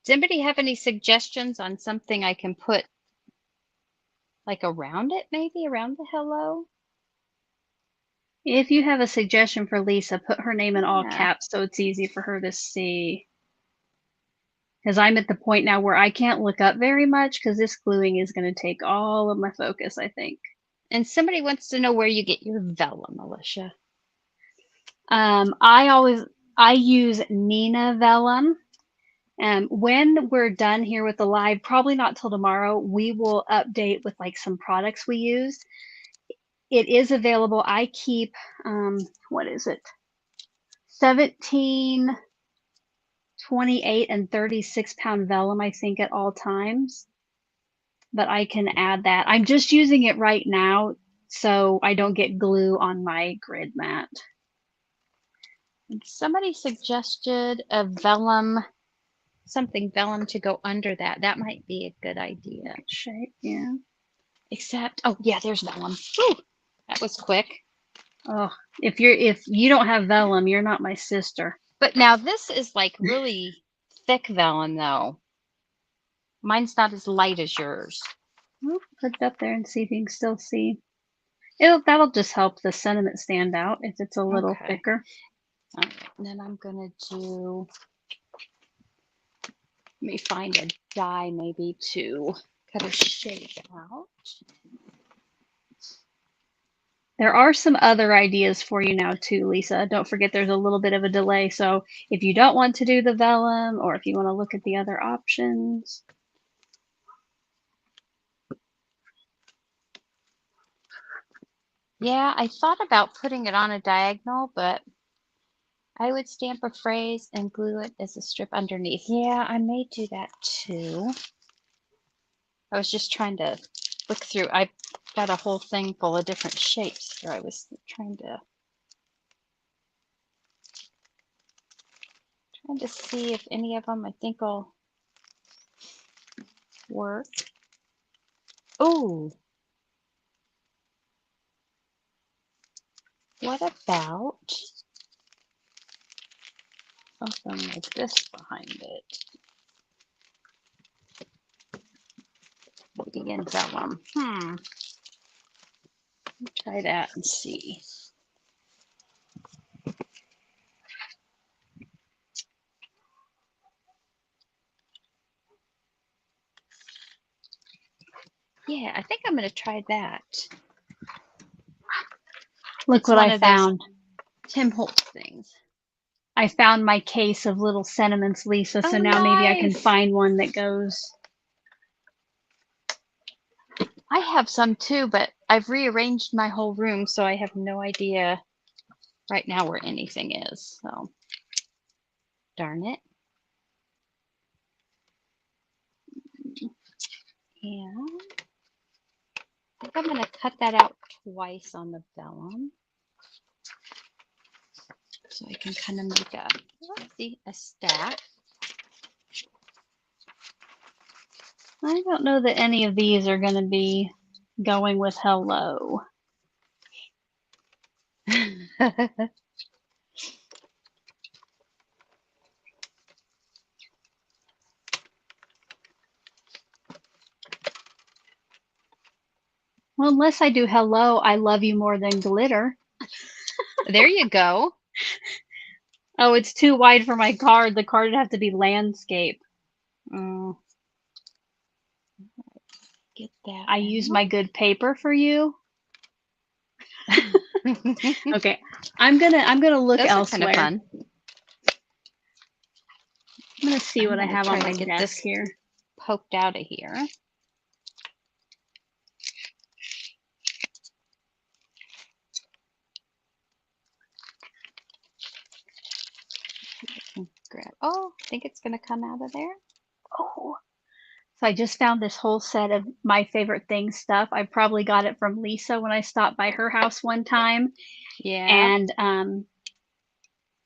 Does anybody have any suggestions on something I can put like around it, maybe around the hello? If you have a suggestion for Lisa, put her name in all caps so it's easy for her to see. Because I'm at the point now where I can't look up very much because this gluing is going to take all of my focus, I think. And somebody wants to know where you get your vellum, Alicia. I use Nina Vellum. When we're done here with the live, probably not till tomorrow, we will update with like some products we use. it is available. I keep, what is it? 17, 28, and 36-pound vellum, I think, at all times. But I can add that. I'm just using it right now so I don't get glue on my grid mat. And somebody suggested a vellum, something vellum to go under that. That might be a good idea. Shape, yeah. Except, oh yeah, there's vellum. Whew, that was quick. Oh, if you don't have vellum, you're not my sister. But now this is like really thick vellum though. Mine's not as light as yours. Well, put it up there and see if you can still see. That'll just help the sentiment stand out if it's a little thicker. Okay, and then I'm gonna do, let me find a die maybe to cut a shape out. There are some other ideas for you now too, Lisa. Don't forget there's a little bit of a delay. So if you don't want to do the vellum or if you want to look at the other options. Yeah, I thought about putting it on a diagonal, but I would stamp a phrase and glue it as a strip underneath. Yeah, I may do that too. I was just trying to look through. I've got a whole thing full of different shapes here. I was trying to see if any of them I think will work. Oh, what about something like this behind it? Maybe in vellum. Try that and see. Yeah, I think I'm going to try that. Look what I found. Tim Holtz things. I found my case of little sentiments, Lisa, so now maybe I can find one that goes. I have some too, but I've rearranged my whole room, so I have no idea right now where anything is. So, darn it. And I think I'm going to cut that out twice on the vellum. So I can kind of make a stack. I don't know that any of these are going to be going with hello. Well, unless I do hello, I love you more than glitter. There you go. Oh, it's too wide for my card. The card would have to be landscape. Oh. Get that. I use my good paper for you. Okay, I'm gonna look elsewhere. Those are kind of fun. I'm gonna see what I have on my desk here. Poked out of here. Grab. Oh, I think it's gonna come out of there. Oh. So I just found this whole set of my favorite things stuff. I probably got it from Lisa when I stopped by her house one time. Yeah. And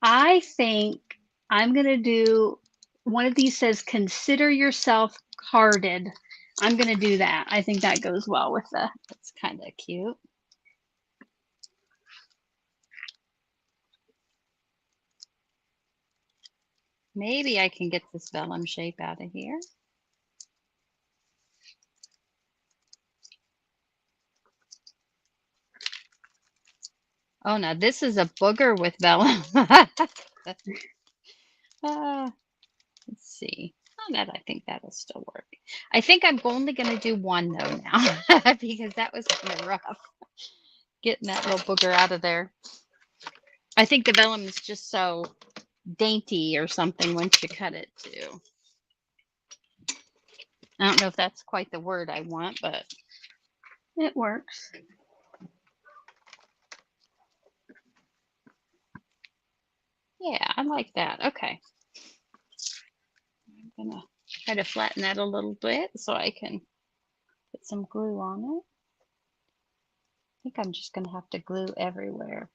I think I'm going to do one of these says, consider yourself carded. I'm going to do that. I think that goes well with the. That's kind of cute. Maybe I can get this vellum shape out of here. Oh, now this is a booger with vellum. Let's see. Oh, that I think that'll still work. I think I'm only going to do one though now because that was kind of rough getting that little booger out of there. I think the vellum is just so dainty or something once you cut it too. I don't know if that's quite the word I want, but it works. Yeah, I like that. Okay. I'm gonna try to flatten that a little bit so I can put some glue on it. I think I'm just gonna have to glue everywhere.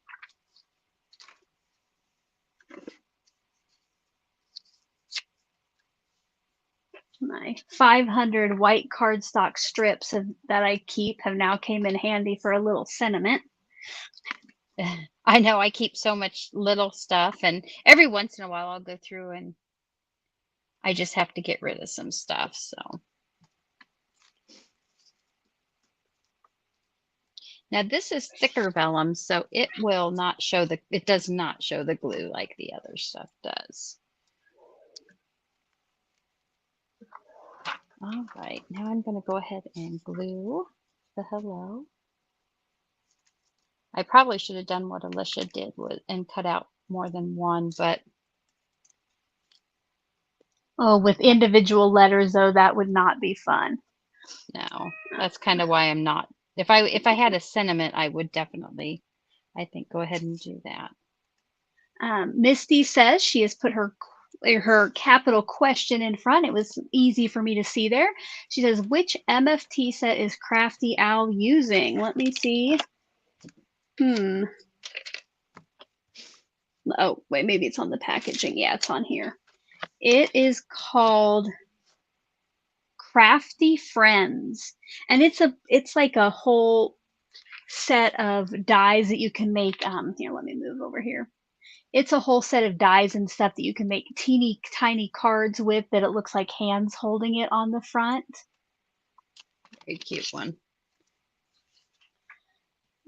My 500 white cardstock strips that I keep have now came in handy for a little sentiment. I know I keep so much little stuff, and every once in a while I'll go through and I just have to get rid of some stuff. So now this is thicker vellum, so it will not show it does not show the glue like the other stuff does. All right, now I'm going to go ahead and glue the hello. I probably should have done what Alicia did and cut out more than one, but Oh, with individual letters though, that would not be fun. no, that's kind of why I'm not. If I had a sentiment, I would definitely, I think, go ahead and do that. Misty says she has put her capital question in front. It was easy for me to see there. She says, which MFT set is Crafty Owl using? Let me see. Oh, wait, maybe it's on the packaging. Yeah, it's on here. It is called Crafty Friends. And it's like a whole set of dies that you can make. Here, let me move over here. It's a whole set of dies and stuff that you can make teeny tiny cards with that it looks like hands holding it on the front. Very cute one.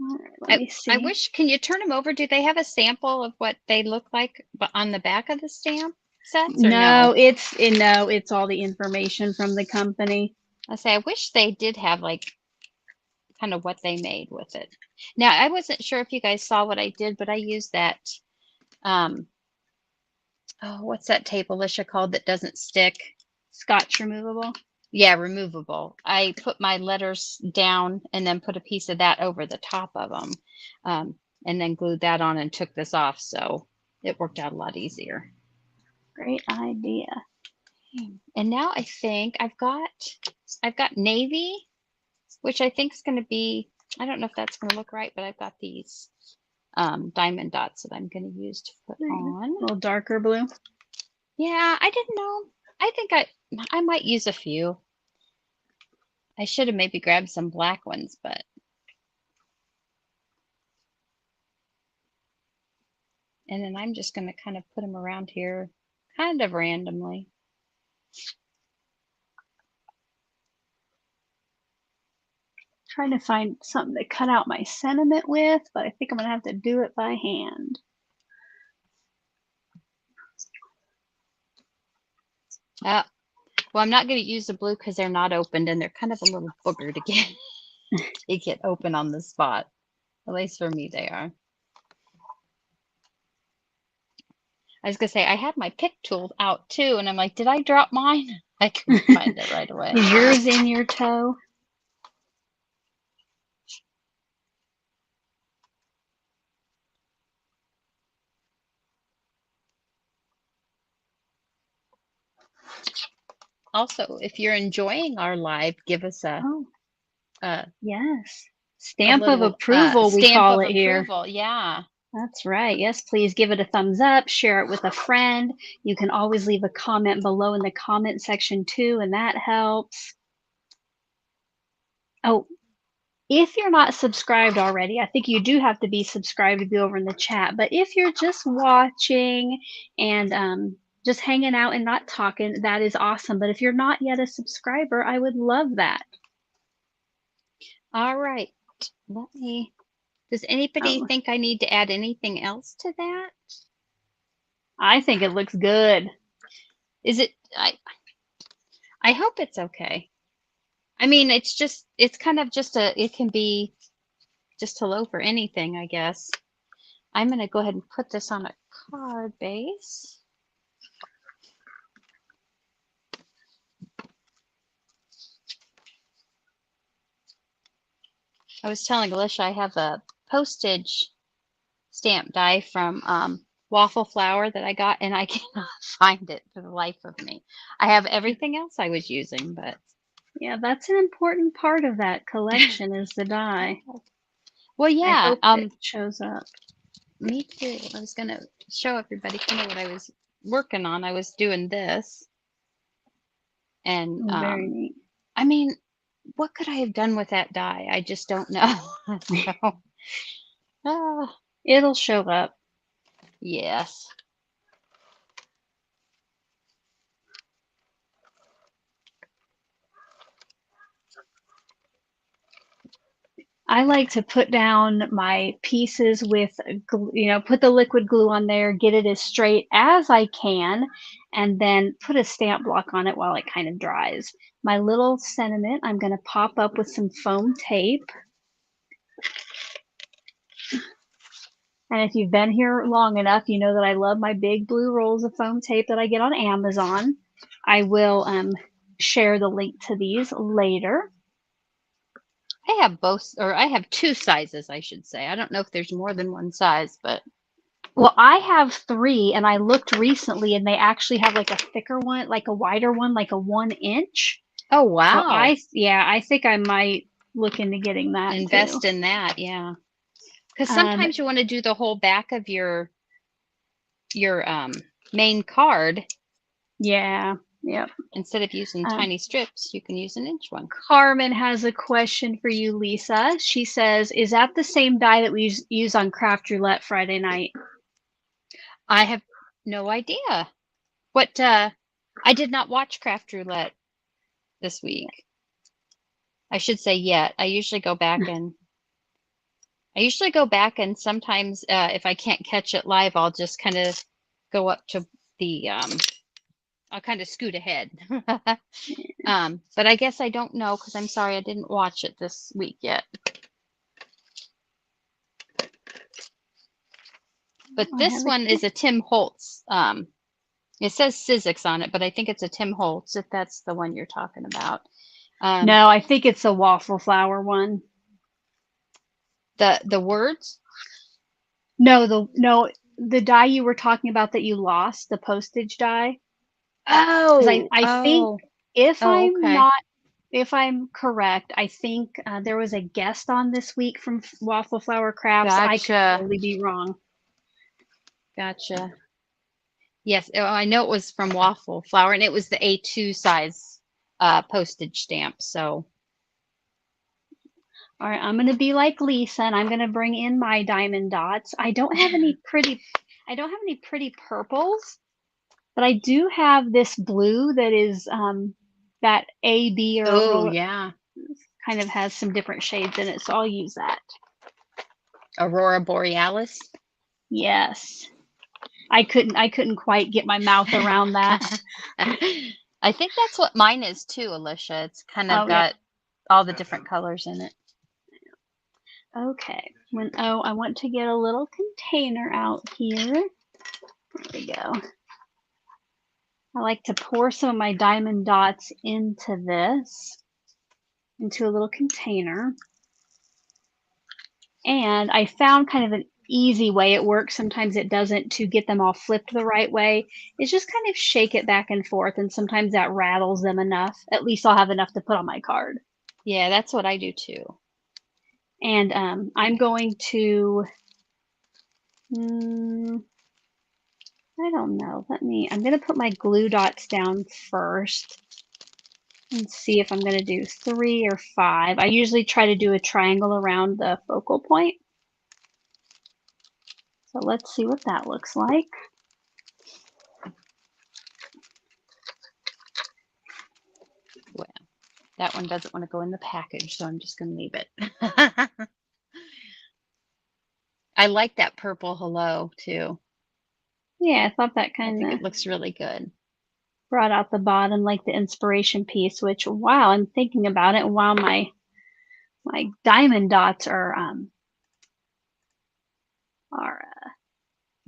All right, let me see. I wish, can you turn them over? Do they have a sample of what they look like on the back of the stamp sets, or no? It's all the information from the company. I wish they did have like kind of what they made with it. Now, I wasn't sure if you guys saw what I did, but I used that, oh, what's that tape Alicia called that doesn't stick? Scotch removable? Yeah, removable. I put my letters down and then put a piece of that over the top of them, and then glued that on and took this off, so it worked out a lot easier. Great idea. And now I think I've got navy, which I think is going to be, I don't know if that's going to look right, but I've got these diamond dots that I'm going to use to put on. A little darker blue. Yeah, I didn't know. I think I might use a few. I should have maybe grabbed some black ones, but and then I'm just going to kind of put them around here kind of randomly. Trying to find something to cut out my sentiment with, but I think I'm going to have to do it by hand. Well, I'm not going to use the blue because they're not opened and they're kind of a little booger to get open on the spot. At least for me, they are. I was going to say, I had my pick tool out too, and I'm like, did I drop mine? I couldn't find it right away. Is yours in your toe? Also, if you're enjoying our live, give us a yes, stamp of approval. We call it here. Yeah, that's right. Yes, please give it a thumbs up, share it with a friend. You can always leave a comment below in the comment section too, and that helps. Oh, if you're not subscribed already, I think you do have to be subscribed to be over in the chat. But if you're just watching and just hanging out and not talking, that is awesome. But if you're not yet a subscriber, I would love that. All right. Does anybody think I need to add anything else to that? I think it looks good. Is it? I hope it's okay. I mean, it's kind of it can be just hello for anything, I guess. I'm going to go ahead and put this on a card base. I was telling Alicia I have a postage stamp die from waffle flour that I got, and I cannot find it for the life of me. I have everything else I was using, but Yeah, that's an important part of that collection is the dye. well, I yeah, hope it shows up. me too. I was gonna show everybody kind of what I was working on. I was doing this, and Oh, very neat. I mean, what could I have done with that dye? I just don't know. So, ah, It'll show up. yes. I like to put down my pieces with, put the liquid glue on there, get it as straight as I can, and then put a stamp block on it while it kind of dries. My little sentiment, I'm going to pop up with some foam tape. And if you've been here long enough, you know that I love my big blue rolls of foam tape that I get on Amazon. I will share the link to these later. I have both, or I have two sizes, I should say. I don't know if there's more than one size, but Well, I have 3, and I looked recently, and they actually have like a thicker one, like a wider one, like a 1 inch. oh So wow. I think I might look into getting that too. Invest in that, yeah. Because sometimes you want to do the whole back of your main card. Yeah, yep. Instead of using tiny strips, you can use an inch one. Carmen has a question for you, Lisa. She says, "Is that the same die that we use on Craft Roulette Friday night?" I have no idea. What I did not watch Craft Roulette this week. I should say yet. I usually go back and sometimes if I can't catch it live, I'll just kind of go up to the I'll kind of scoot ahead. But I guess I don't know because I'm sorry I didn't watch it this week yet. But this one is a Tim Holtz. It says Sizzix on it, but I think it's a Tim Holtz if that's the one you're talking about. No, I think it's a waffle flour one. The words? No, the die you were talking about that you lost, the postage die. Oh, I think if okay. if I'm correct, I think there was a guest on this week from Waffle Flower Crafts. I could Gotcha. totally be wrong. Gotcha. Yes, I know it was from Waffle Flower, and it was the A2 size postage stamp. So, all right, I'm gonna be like Lisa, and I'm gonna bring in my diamond dots. I don't have any pretty purples, but I do have this blue that is that AB or yeah, kind of has some different shades in it, so I'll use that. Aurora Borealis. Yes. I couldn't quite get my mouth around that. I think that's what mine is too, Alicia. It's kind of got all the different colors in it. Okay. I want to get a little container out here. There we go. I like to pour some of my diamond dots into a little container. And I found kind of an easy way. It works, sometimes it doesn't, to get them all flipped the right way. It's just kind of shake it back and forth, and sometimes that rattles them enough. At least I'll have enough to put on my card. Yeah, that's what I do too. And I'm going to, I don't know. I'm going to put my glue dots down first and see if I'm going to do 3 or 5. I usually try to do a triangle around the focal point. So let's see what that looks like. Well, that one doesn't want to go in the package, so I'm just going to leave it. I like that purple hello too. Yeah, I thought that I think kind it of looks really good. brought out the bottom, like the inspiration piece, which, wow, I'm thinking about it. Wow, my diamond dots are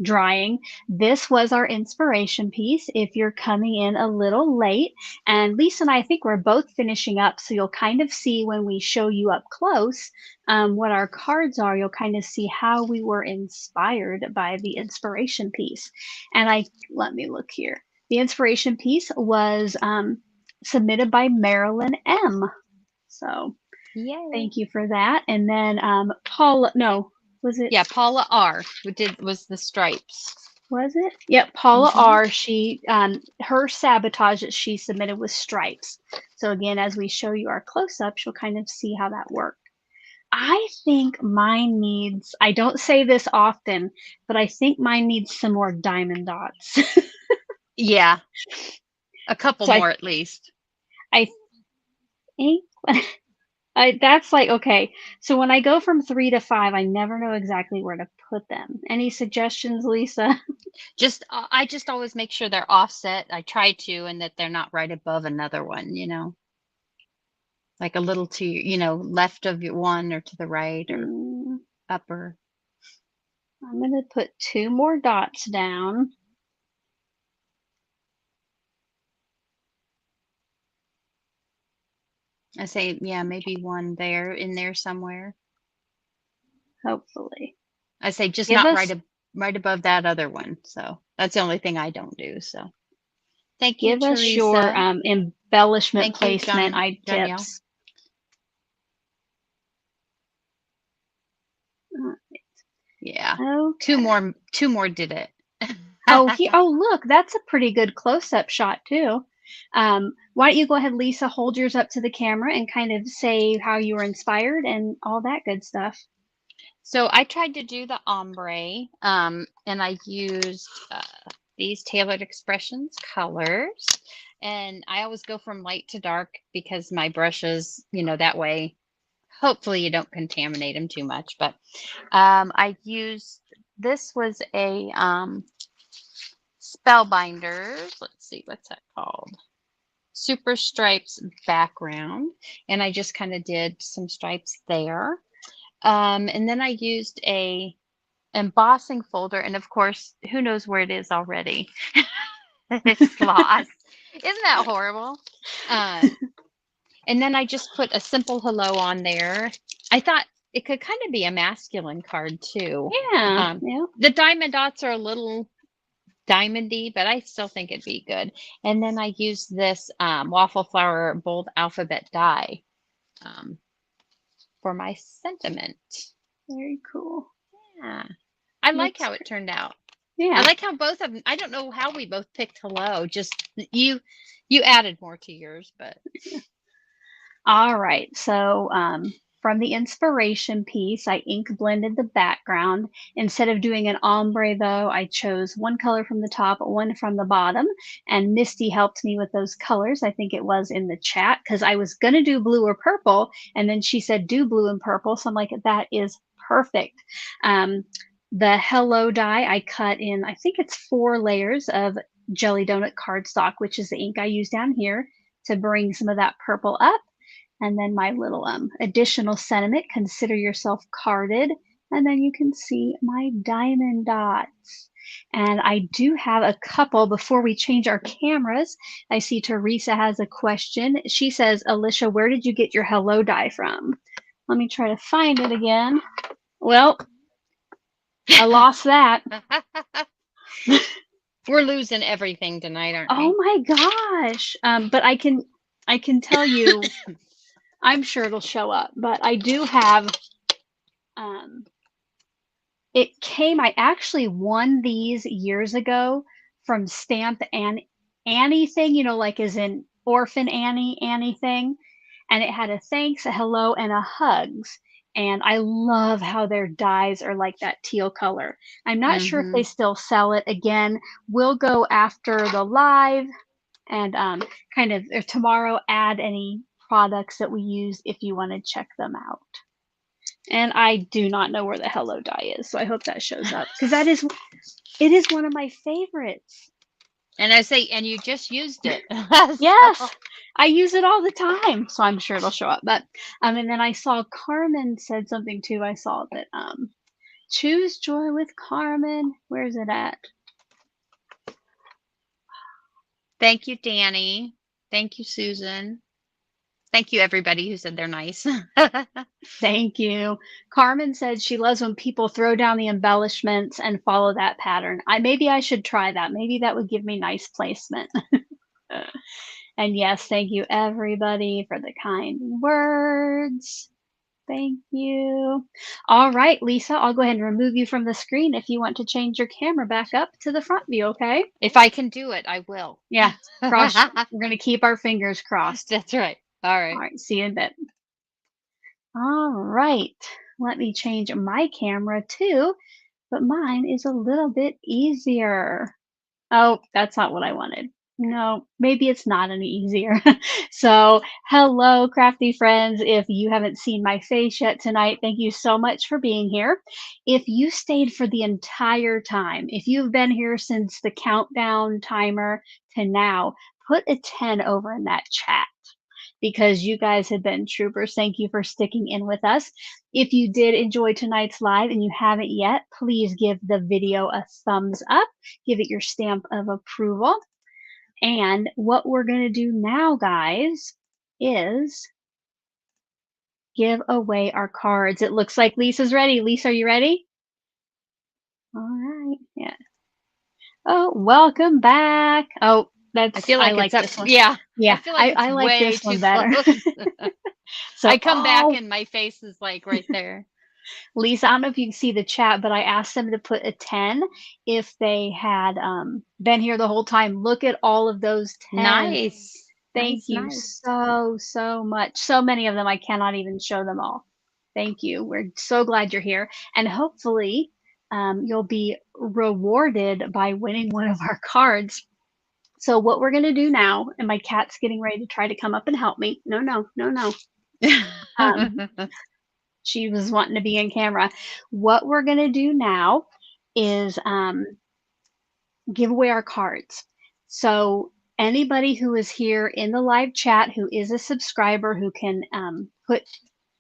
drying. This was our inspiration piece. If you're coming in a little late, and Lisa and I think we're both finishing up, so you'll kind of see when we show you up close what our cards are. You'll kind of see how we were inspired by the inspiration piece. And let me look here. The inspiration piece was submitted by Marilyn M. So Yay. thank you for that. And then Paula, no, was it? Yeah, Paula R. Was the stripes. Was it? Yep, Paula R. She her sabotage that she submitted was stripes. So again, as we show you our close-ups, you'll kind of see how that worked. I think mine needs, I don't say this often, but I think mine needs some more diamond dots. Yeah. A couple So more at least. I think that's like, okay, so when I go from 3 to 5, I never know exactly where to put them. Any suggestions, Lisa? I just always make sure they're offset. I try to, and that they're not right above another one, like a little to, left of your one or to the right or upper. I'm going to put 2 more dots down. I say, yeah, maybe one there in there somewhere. Hopefully. I say just Give not us, right above that other one. So that's the only thing I don't do. So thank you, give us your Teresa. embellishment Thank you, placement Danielle. tips. Yeah. Okay. Two more did it. Oh, look, that's a pretty good close-up shot too. Why don't you go ahead, Lisa, hold yours up to the camera and kind of say how you were inspired and all that good stuff. So I tried to do the ombre, and I used these Tailored Expressions colors. And I always go from light to dark because my brushes, that way, hopefully you don't contaminate them too much. But I used, this was a Spellbinders. Let's see, what's that called? Super Stripes background. And I just kind of did some stripes there. And then I used a embossing folder, and of course, who knows where it is already? It's lost. Isn't that horrible? And then I just put a simple hello on there. I thought it could kind of be a masculine card too. Yeah. The diamond dots are a little diamondy, but I still think it'd be good. And then I used this waffle flower bold alphabet die for my sentiment. Very cool. Yeah. I like how it turned out. Yeah. I like how both of them, I don't know how we both picked hello. Just you added more to yours, but. All right. So from the inspiration piece, I ink blended the background. Instead of doing an ombre, though, I chose one color from the top, one from the bottom. And Misty helped me with those colors. I think it was in the chat because I was going to do blue or purple. And then she said, do blue and purple. So I'm like, that is perfect. The hello die I cut in, I think it's 4 layers of Jelly Donut cardstock, which is the ink I use down here to bring some of that purple up. And then my little additional sentiment, consider yourself carded. And then you can see my diamond dots. And I do have a couple before we change our cameras. I see Teresa has a question. She says, Alicia, where did you get your hello die from? Let me try to find it again. Well, I lost that. We're losing everything tonight, aren't we? Oh my gosh. But I can tell you, I'm sure it'll show up, but I do have, I actually won these years ago from Stamp Annie thing, like as in Orphan Annie thing. And it had a thanks, a hello, and a hugs. And I love how their dies are like that teal color. I'm not sure if they still sell it. Again, we'll go after the live and kind of or tomorrow add any products that we use if you want to check them out. And I do not know where the hello die is, so I hope that shows up because it is one of my favorites. And I say, and you just used it. Yes, I use it all the time, so I'm sure it'll show up. But and then I saw Carmen said something too. I saw that Choose joy with Carmen. Where's it at? Thank you, Danny. Thank you, Susan. Thank you, everybody who said they're nice. Thank you. Carmen said she loves when people throw down the embellishments and follow that pattern. Maybe I should try that. Maybe that would give me nice placement. And yes, thank you everybody for the kind words. Thank you. All right, Lisa, I'll go ahead and remove you from the screen if you want to change your camera back up to the front view, okay? If I can do it, I will. Yeah, we're going to keep our fingers crossed. That's right. All right. All right, see you in a bit. All right, let me change my camera too, but mine is a little bit easier. Oh, that's not what I wanted. No, maybe it's not any easier. So, hello, crafty friends. If you haven't seen my face yet tonight, thank you so much for being here. If you stayed for the entire time, if you've been here since the countdown timer to now, put a 10 over in that chat because you guys have been troopers. Thank you for sticking in with us. If you did enjoy tonight's live and you haven't yet, please give the video a thumbs up, give it your stamp of approval. And what we're going to do now, guys, is give away our cards. It looks like Lisa's ready. Lisa, are you ready? All right. Yeah. Oh, welcome back. Oh, I feel like like it's up. this one. Yeah. Yeah, I feel like it's I like way this one too better. close. So, I come back and my face is like right there. Lisa, I don't know if you can see the chat, but I asked them to put a 10 if they had been here the whole time. Look at all of those 10s. Nice. Thank you Nice. so much. So many of them, I cannot even show them all. Thank you. We're so glad you're here. And hopefully you'll be rewarded by winning one of our cards. So what we're going to do now, and my cat's getting ready to try to come up and help me. No. She was wanting to be in camera. What we're going to do now is give away our cards. So anybody who is here in the live chat who is a subscriber who can put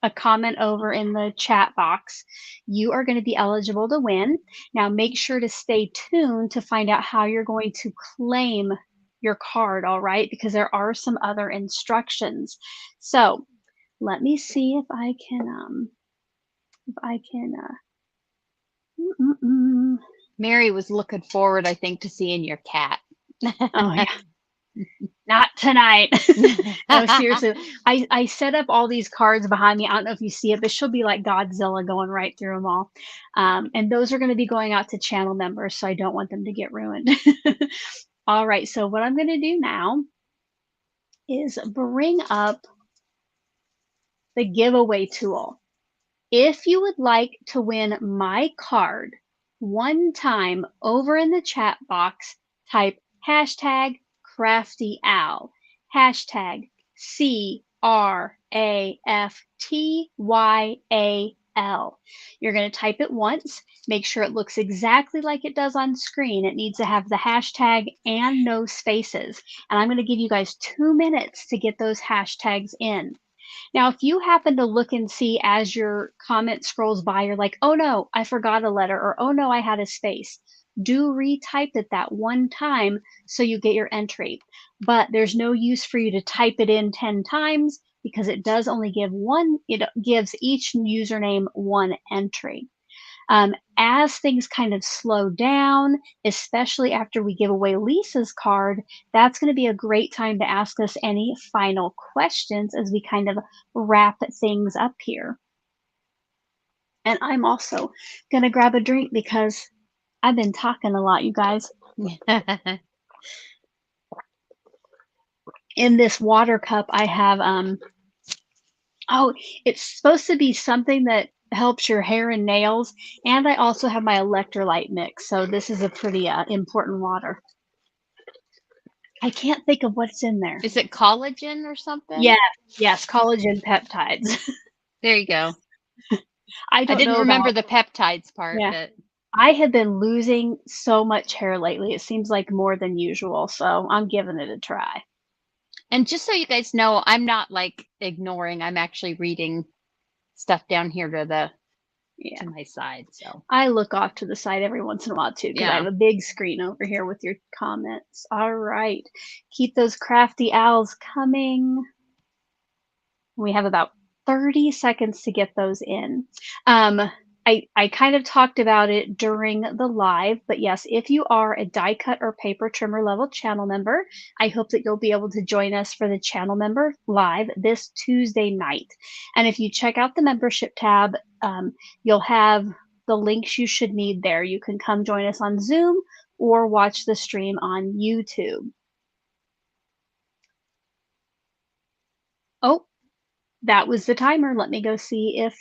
a comment over in the chat box, you are going to be eligible to win. Now make sure to stay tuned to find out how you're going to claim your card, all right? Because there are some other instructions. So let me see if I can Mary was looking forward, I think, to seeing your cat. Oh yeah. Not tonight. No, seriously. I set up all these cards behind me. I don't know if you see it, but she'll be like Godzilla going right through them all. And those are going to be going out to channel members, so I don't want them to get ruined. All right, so what I'm going to do now is bring up the giveaway tool. If you would like to win my card one time over in the chat box, type hashtag CraftyAl, hashtag CraftyAL. You're going to type it once. Make sure it looks exactly like it does on screen. It needs to have the hashtag and no spaces. And I'm going to give you guys 2 minutes to get those hashtags in. Now, if you happen to look and see as your comment scrolls by, you're like, oh no, I forgot a letter, or oh no, I had a space. Do retype it that one time so you get your entry. But there's no use for you to type it in 10 times because it does only give one, it gives each username one entry. As things kind of slow down, especially after we give away Lisa's card, that's going to be a great time to ask us any final questions as we kind of wrap things up here. And I'm also going to grab a drink because I've been talking a lot, you guys. In this water cup, I have, oh, it's supposed to be something that helps your hair and nails. And I also have my electrolyte mix. So this is a pretty important water. I can't think of what's in there. Is it collagen or something? Yeah, yes, collagen peptides. There you go. I didn't remember the peptides part, Yeah. but I have been losing so much hair lately. It seems like more than usual. So I'm giving it a try. and just so you guys know, I'm not like ignoring. I'm actually reading stuff down here to Yeah. to my side. So I look off to the side every once in a while too, because I have yeah. a big screen over here with your comments. All right. Keep those crafty owls coming. We have about 30 seconds to get those in. Um, I kind of talked about it during the live, but yes, if you are a die cut or paper trimmer level channel member, I hope that you'll be able to join us for the channel member live this Tuesday night. And if you check out the membership tab, you'll have the links you should need there. You can come join us on Zoom or watch the stream on YouTube. Oh, that was the timer. Let me go see if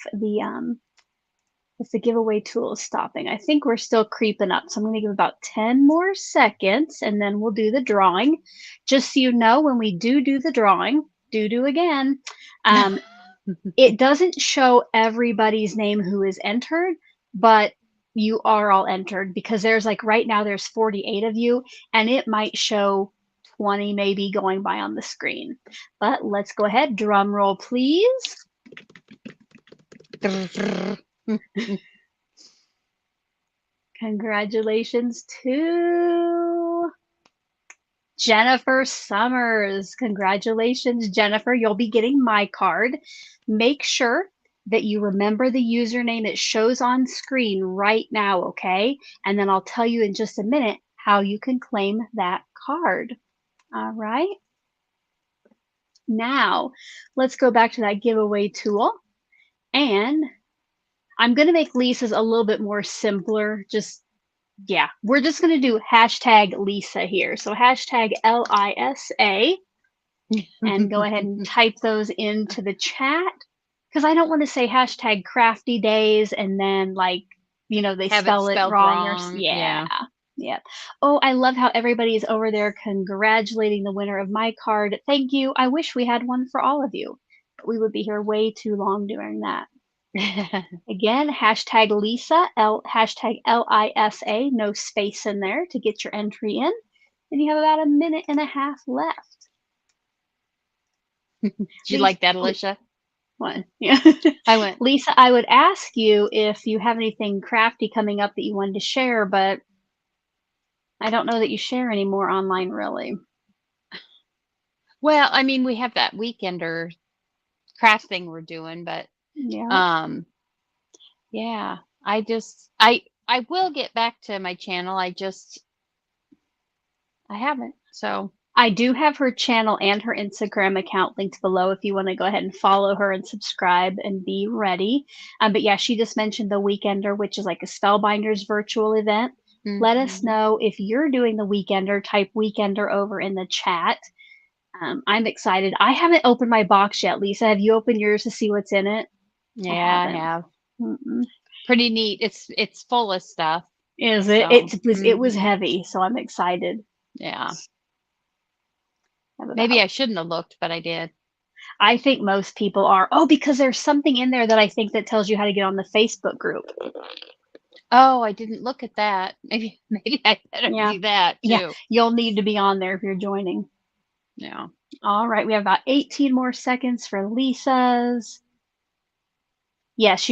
the giveaway tool is stopping. I think we're still creeping up. So I'm going to give about 10 more seconds and then we'll do the drawing. Just so you know, when we do the drawing, do again, it doesn't show everybody's name who is entered, but you are all entered because there's like right now there's 48 of you and it might show 20 maybe going by on the screen. But let's go ahead. Drum roll, please. Congratulations to Jennifer Summers. Congratulations, Jennifer. You'll be getting my card. Make sure that you remember the username it shows on screen right now, okay? And then I'll tell you in just a minute how you can claim that card. All right. Now, let's go back to that giveaway tool. And I'm going to make Lisa's a little bit more simpler. Yeah, we're just going to do hashtag Lisa here. So hashtag LISA and go ahead and type those into the chat because I don't want to say hashtag crafty days and then like, they Have it spell it spelled wrong or wrong. yeah. Yeah. Yeah. Oh, I love how everybody's over there congratulating the winner of my card. Thank you. I wish we had one for all of you, but we would be here way too long doing that. Again, hashtag Lisa, hashtag LISA, no space in there to get your entry in. And you have about a minute and a half left. Did you like that, Alicia? What? Yeah. I went, Lisa, I would ask you if you have anything crafty coming up that you wanted to share, but I don't know that you share anymore online, really. well, I mean, we have that weekender craft thing we're doing, but Yeah. yeah, I will get back to my channel. I haven't. So I do have her channel and her Instagram account linked below if you want to go ahead and follow her and subscribe and be ready. But yeah, she just mentioned the Weekender, which is like a Spellbinders virtual event. Let us know if you're doing the Weekender. Type Weekender over in the chat. I'm excited. I haven't opened my box yet, Lisa. Have you opened yours to see what's in it? yeah, I have. Mm-mm. Pretty neat. It's full of stuff. Is it? So, It was heavy, so I'm excited. yeah. About Maybe I shouldn't have looked, but I did. I think most people are. Oh, because there's something in there that I think that tells you how to get on the Facebook group. Oh, I didn't look at that. Maybe I better Yeah. do that Yeah. too. You'll need to be on there if you're joining. Yeah. All right. We have about 18 more seconds for Lisa's. Yes,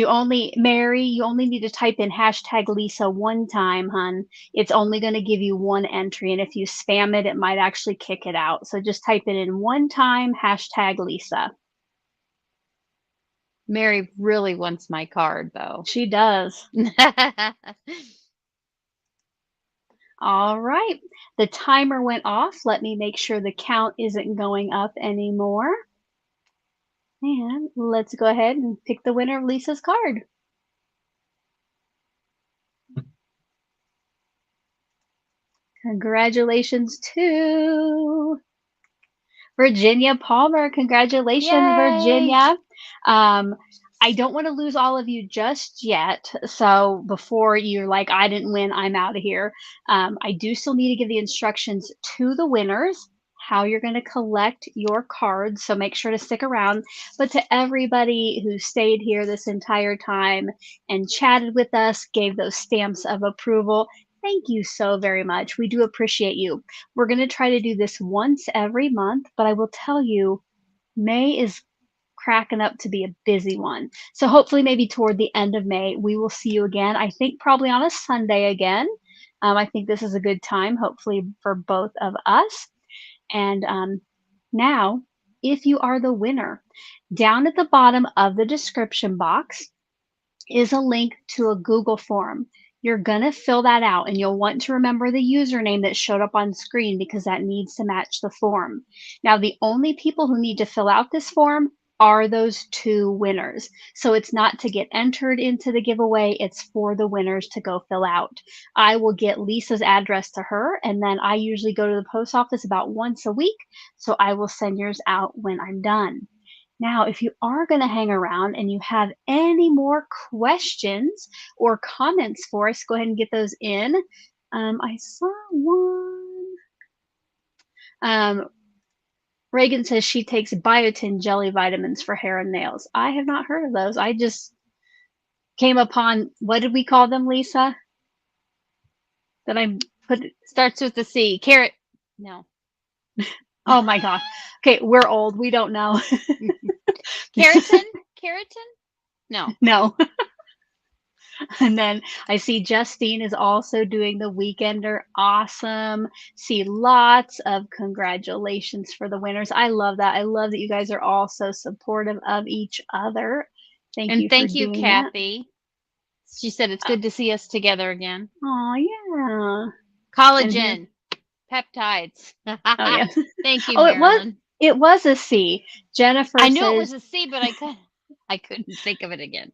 Mary, you only need to type in hashtag Lisa one time, hun. It's only going to give you one entry. And if you spam it, it might actually kick it out. So just type it in one time, hashtag Lisa. Mary really wants my card though. She does. All right. The timer went off. Let me make sure the count isn't going up anymore. And let's go ahead and pick the winner of Lisa's card. Congratulations to Virginia Palmer. Congratulations, Yay! Virginia. I don't want to lose all of you just yet. So before you're like, I didn't win, I'm out of here. I do still need to give the instructions to the winners, how you're going to collect your cards. So make sure to stick around. But to everybody who stayed here this entire time and chatted with us, gave those stamps of approval, thank you so very much. We do appreciate you. We're going to try to do this once every month, but I will tell you, May is cracking up to be a busy one. So hopefully maybe toward the end of May, we will see you again. I think probably on a Sunday again. I think this is a good time, hopefully for both of us. And now, if you are the winner, down at the bottom of the description box is a link to a Google form. You're going to fill that out and you'll want to remember the username that showed up on screen because that needs to match the form. Now, the only people who need to fill out this form are those two winners. So it's not to get entered into the giveaway, it's for the winners to go fill out. I will get Lisa's address to her, and then I usually go to the post office about once a week. So I will send yours out when I'm done. Now, if you are going to hang around and you have any more questions or comments for us, go ahead and get those in. I saw one. Reagan says she takes biotin jelly vitamins for hair and nails. I have not heard of those. I just came upon, what did we call them, Lisa? That I put. Starts with the C. Carrot. No. Oh my God. Okay, we're old. We don't know. Keratin? Keratin? No. No. And then I see Justine is also doing the Weekender. Awesome. See lots of congratulations for the winners. I love that. I love that you guys are all so supportive of each other. Thank you for doing Kathy. She said it's good to see us together again. Oh, yeah. Collagen. Peptides. Oh, yeah. Thank you, Marilyn. It was a C. Jennifer I knew says, it was a C, but I couldn't think of it again.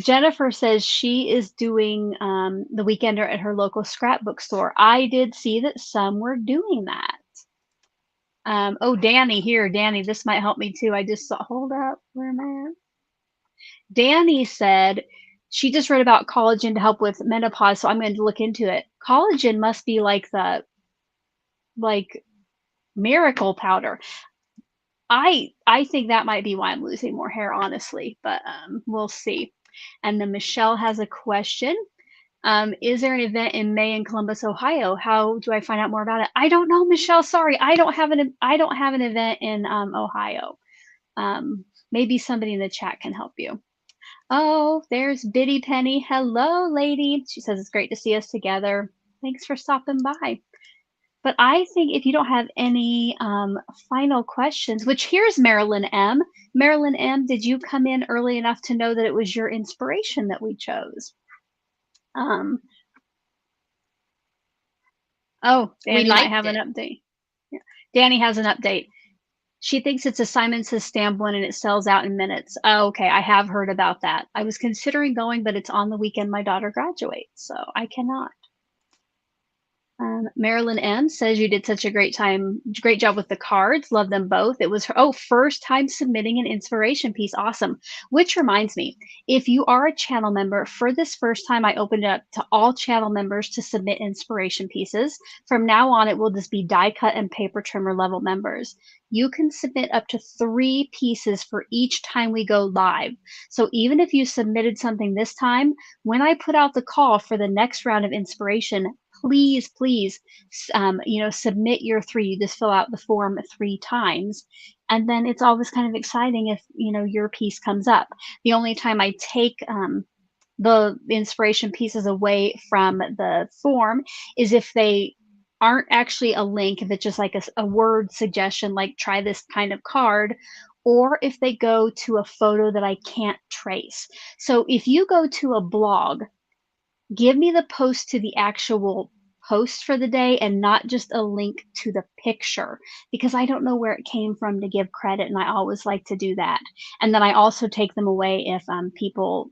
Jennifer says she is doing the Weekender at her local scrapbook store. I did see that some were doing that. Oh, Danny here. Danny, this might help me too. I just saw, hold up, where am I at? Danny said she just read about collagen to help with menopause, so I'm going to look into it. Collagen must be like the miracle powder. I think that might be why I'm losing more hair, honestly, but we'll see. And then Michelle has a question. Is there an event in May in Columbus, Ohio? How do I find out more about it? I don't know, Michelle. Sorry, I don't have an event in Ohio. Maybe somebody in the chat can help you. Oh, there's Biddy Penny. Hello, lady. She says it's great to see us together. Thanks for stopping by. But I think if you don't have any final questions, which here's Marilyn M. Marilyn M, did you come in early enough to know that it was your inspiration that we chose? Oh, Danny might have an update. Yeah. Danny has an update. She thinks it's a Simon Says stamp one and it sells out in minutes. Oh, okay, I have heard about that. I was considering going, but it's on the weekend my daughter graduates, so I cannot. Marilyn M says you did such a great job with the cards. Love them both. It was her first time submitting an inspiration piece. Awesome. Which reminds me, if you are a channel member, for this first time, I opened it up to all channel members to submit inspiration pieces. From now on, it will just be die cut and paper trimmer level members. You can submit up to 3 pieces for each time we go live. So even if you submitted something this time, when I put out the call for the next round of inspiration, please, submit your 3. You just fill out the form 3 times. And then it's always kind of exciting if, your piece comes up. The only time I take the inspiration pieces away from the form is if they aren't actually a link, if it's just like a word suggestion, like try this kind of card, or if they go to a photo that I can't trace. So if you go to a blog, give me the post to the actual post for the day and not just a link to the picture, because I don't know where it came from to give credit, and I always like to do that. And then I also take them away if people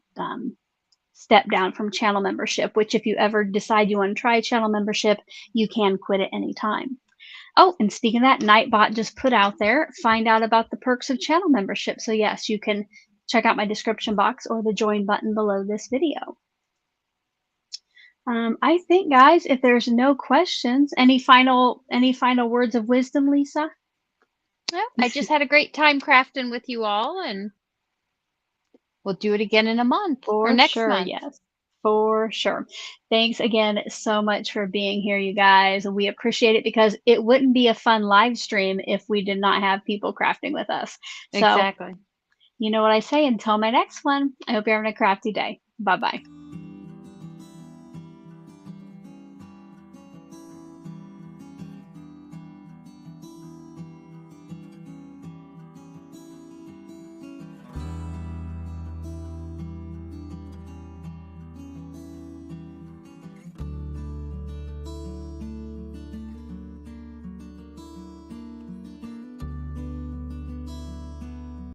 step down from channel membership, which if you ever decide you want to try channel membership, you can quit at any time. Oh, and speaking of that, Nightbot just put out there, find out about the perks of channel membership. So yes, you can check out my description box or the join button below this video. I think, guys, if there's no questions, any final words of wisdom, Lisa? Well, I just had a great time crafting with you all, and we'll do it again in a month or next month. Yes, for sure. Thanks again so much for being here, you guys. We appreciate it, because it wouldn't be a fun live stream if we did not have people crafting with us. So, exactly. You know what I say, until my next one, I hope you're having a crafty day. Bye bye.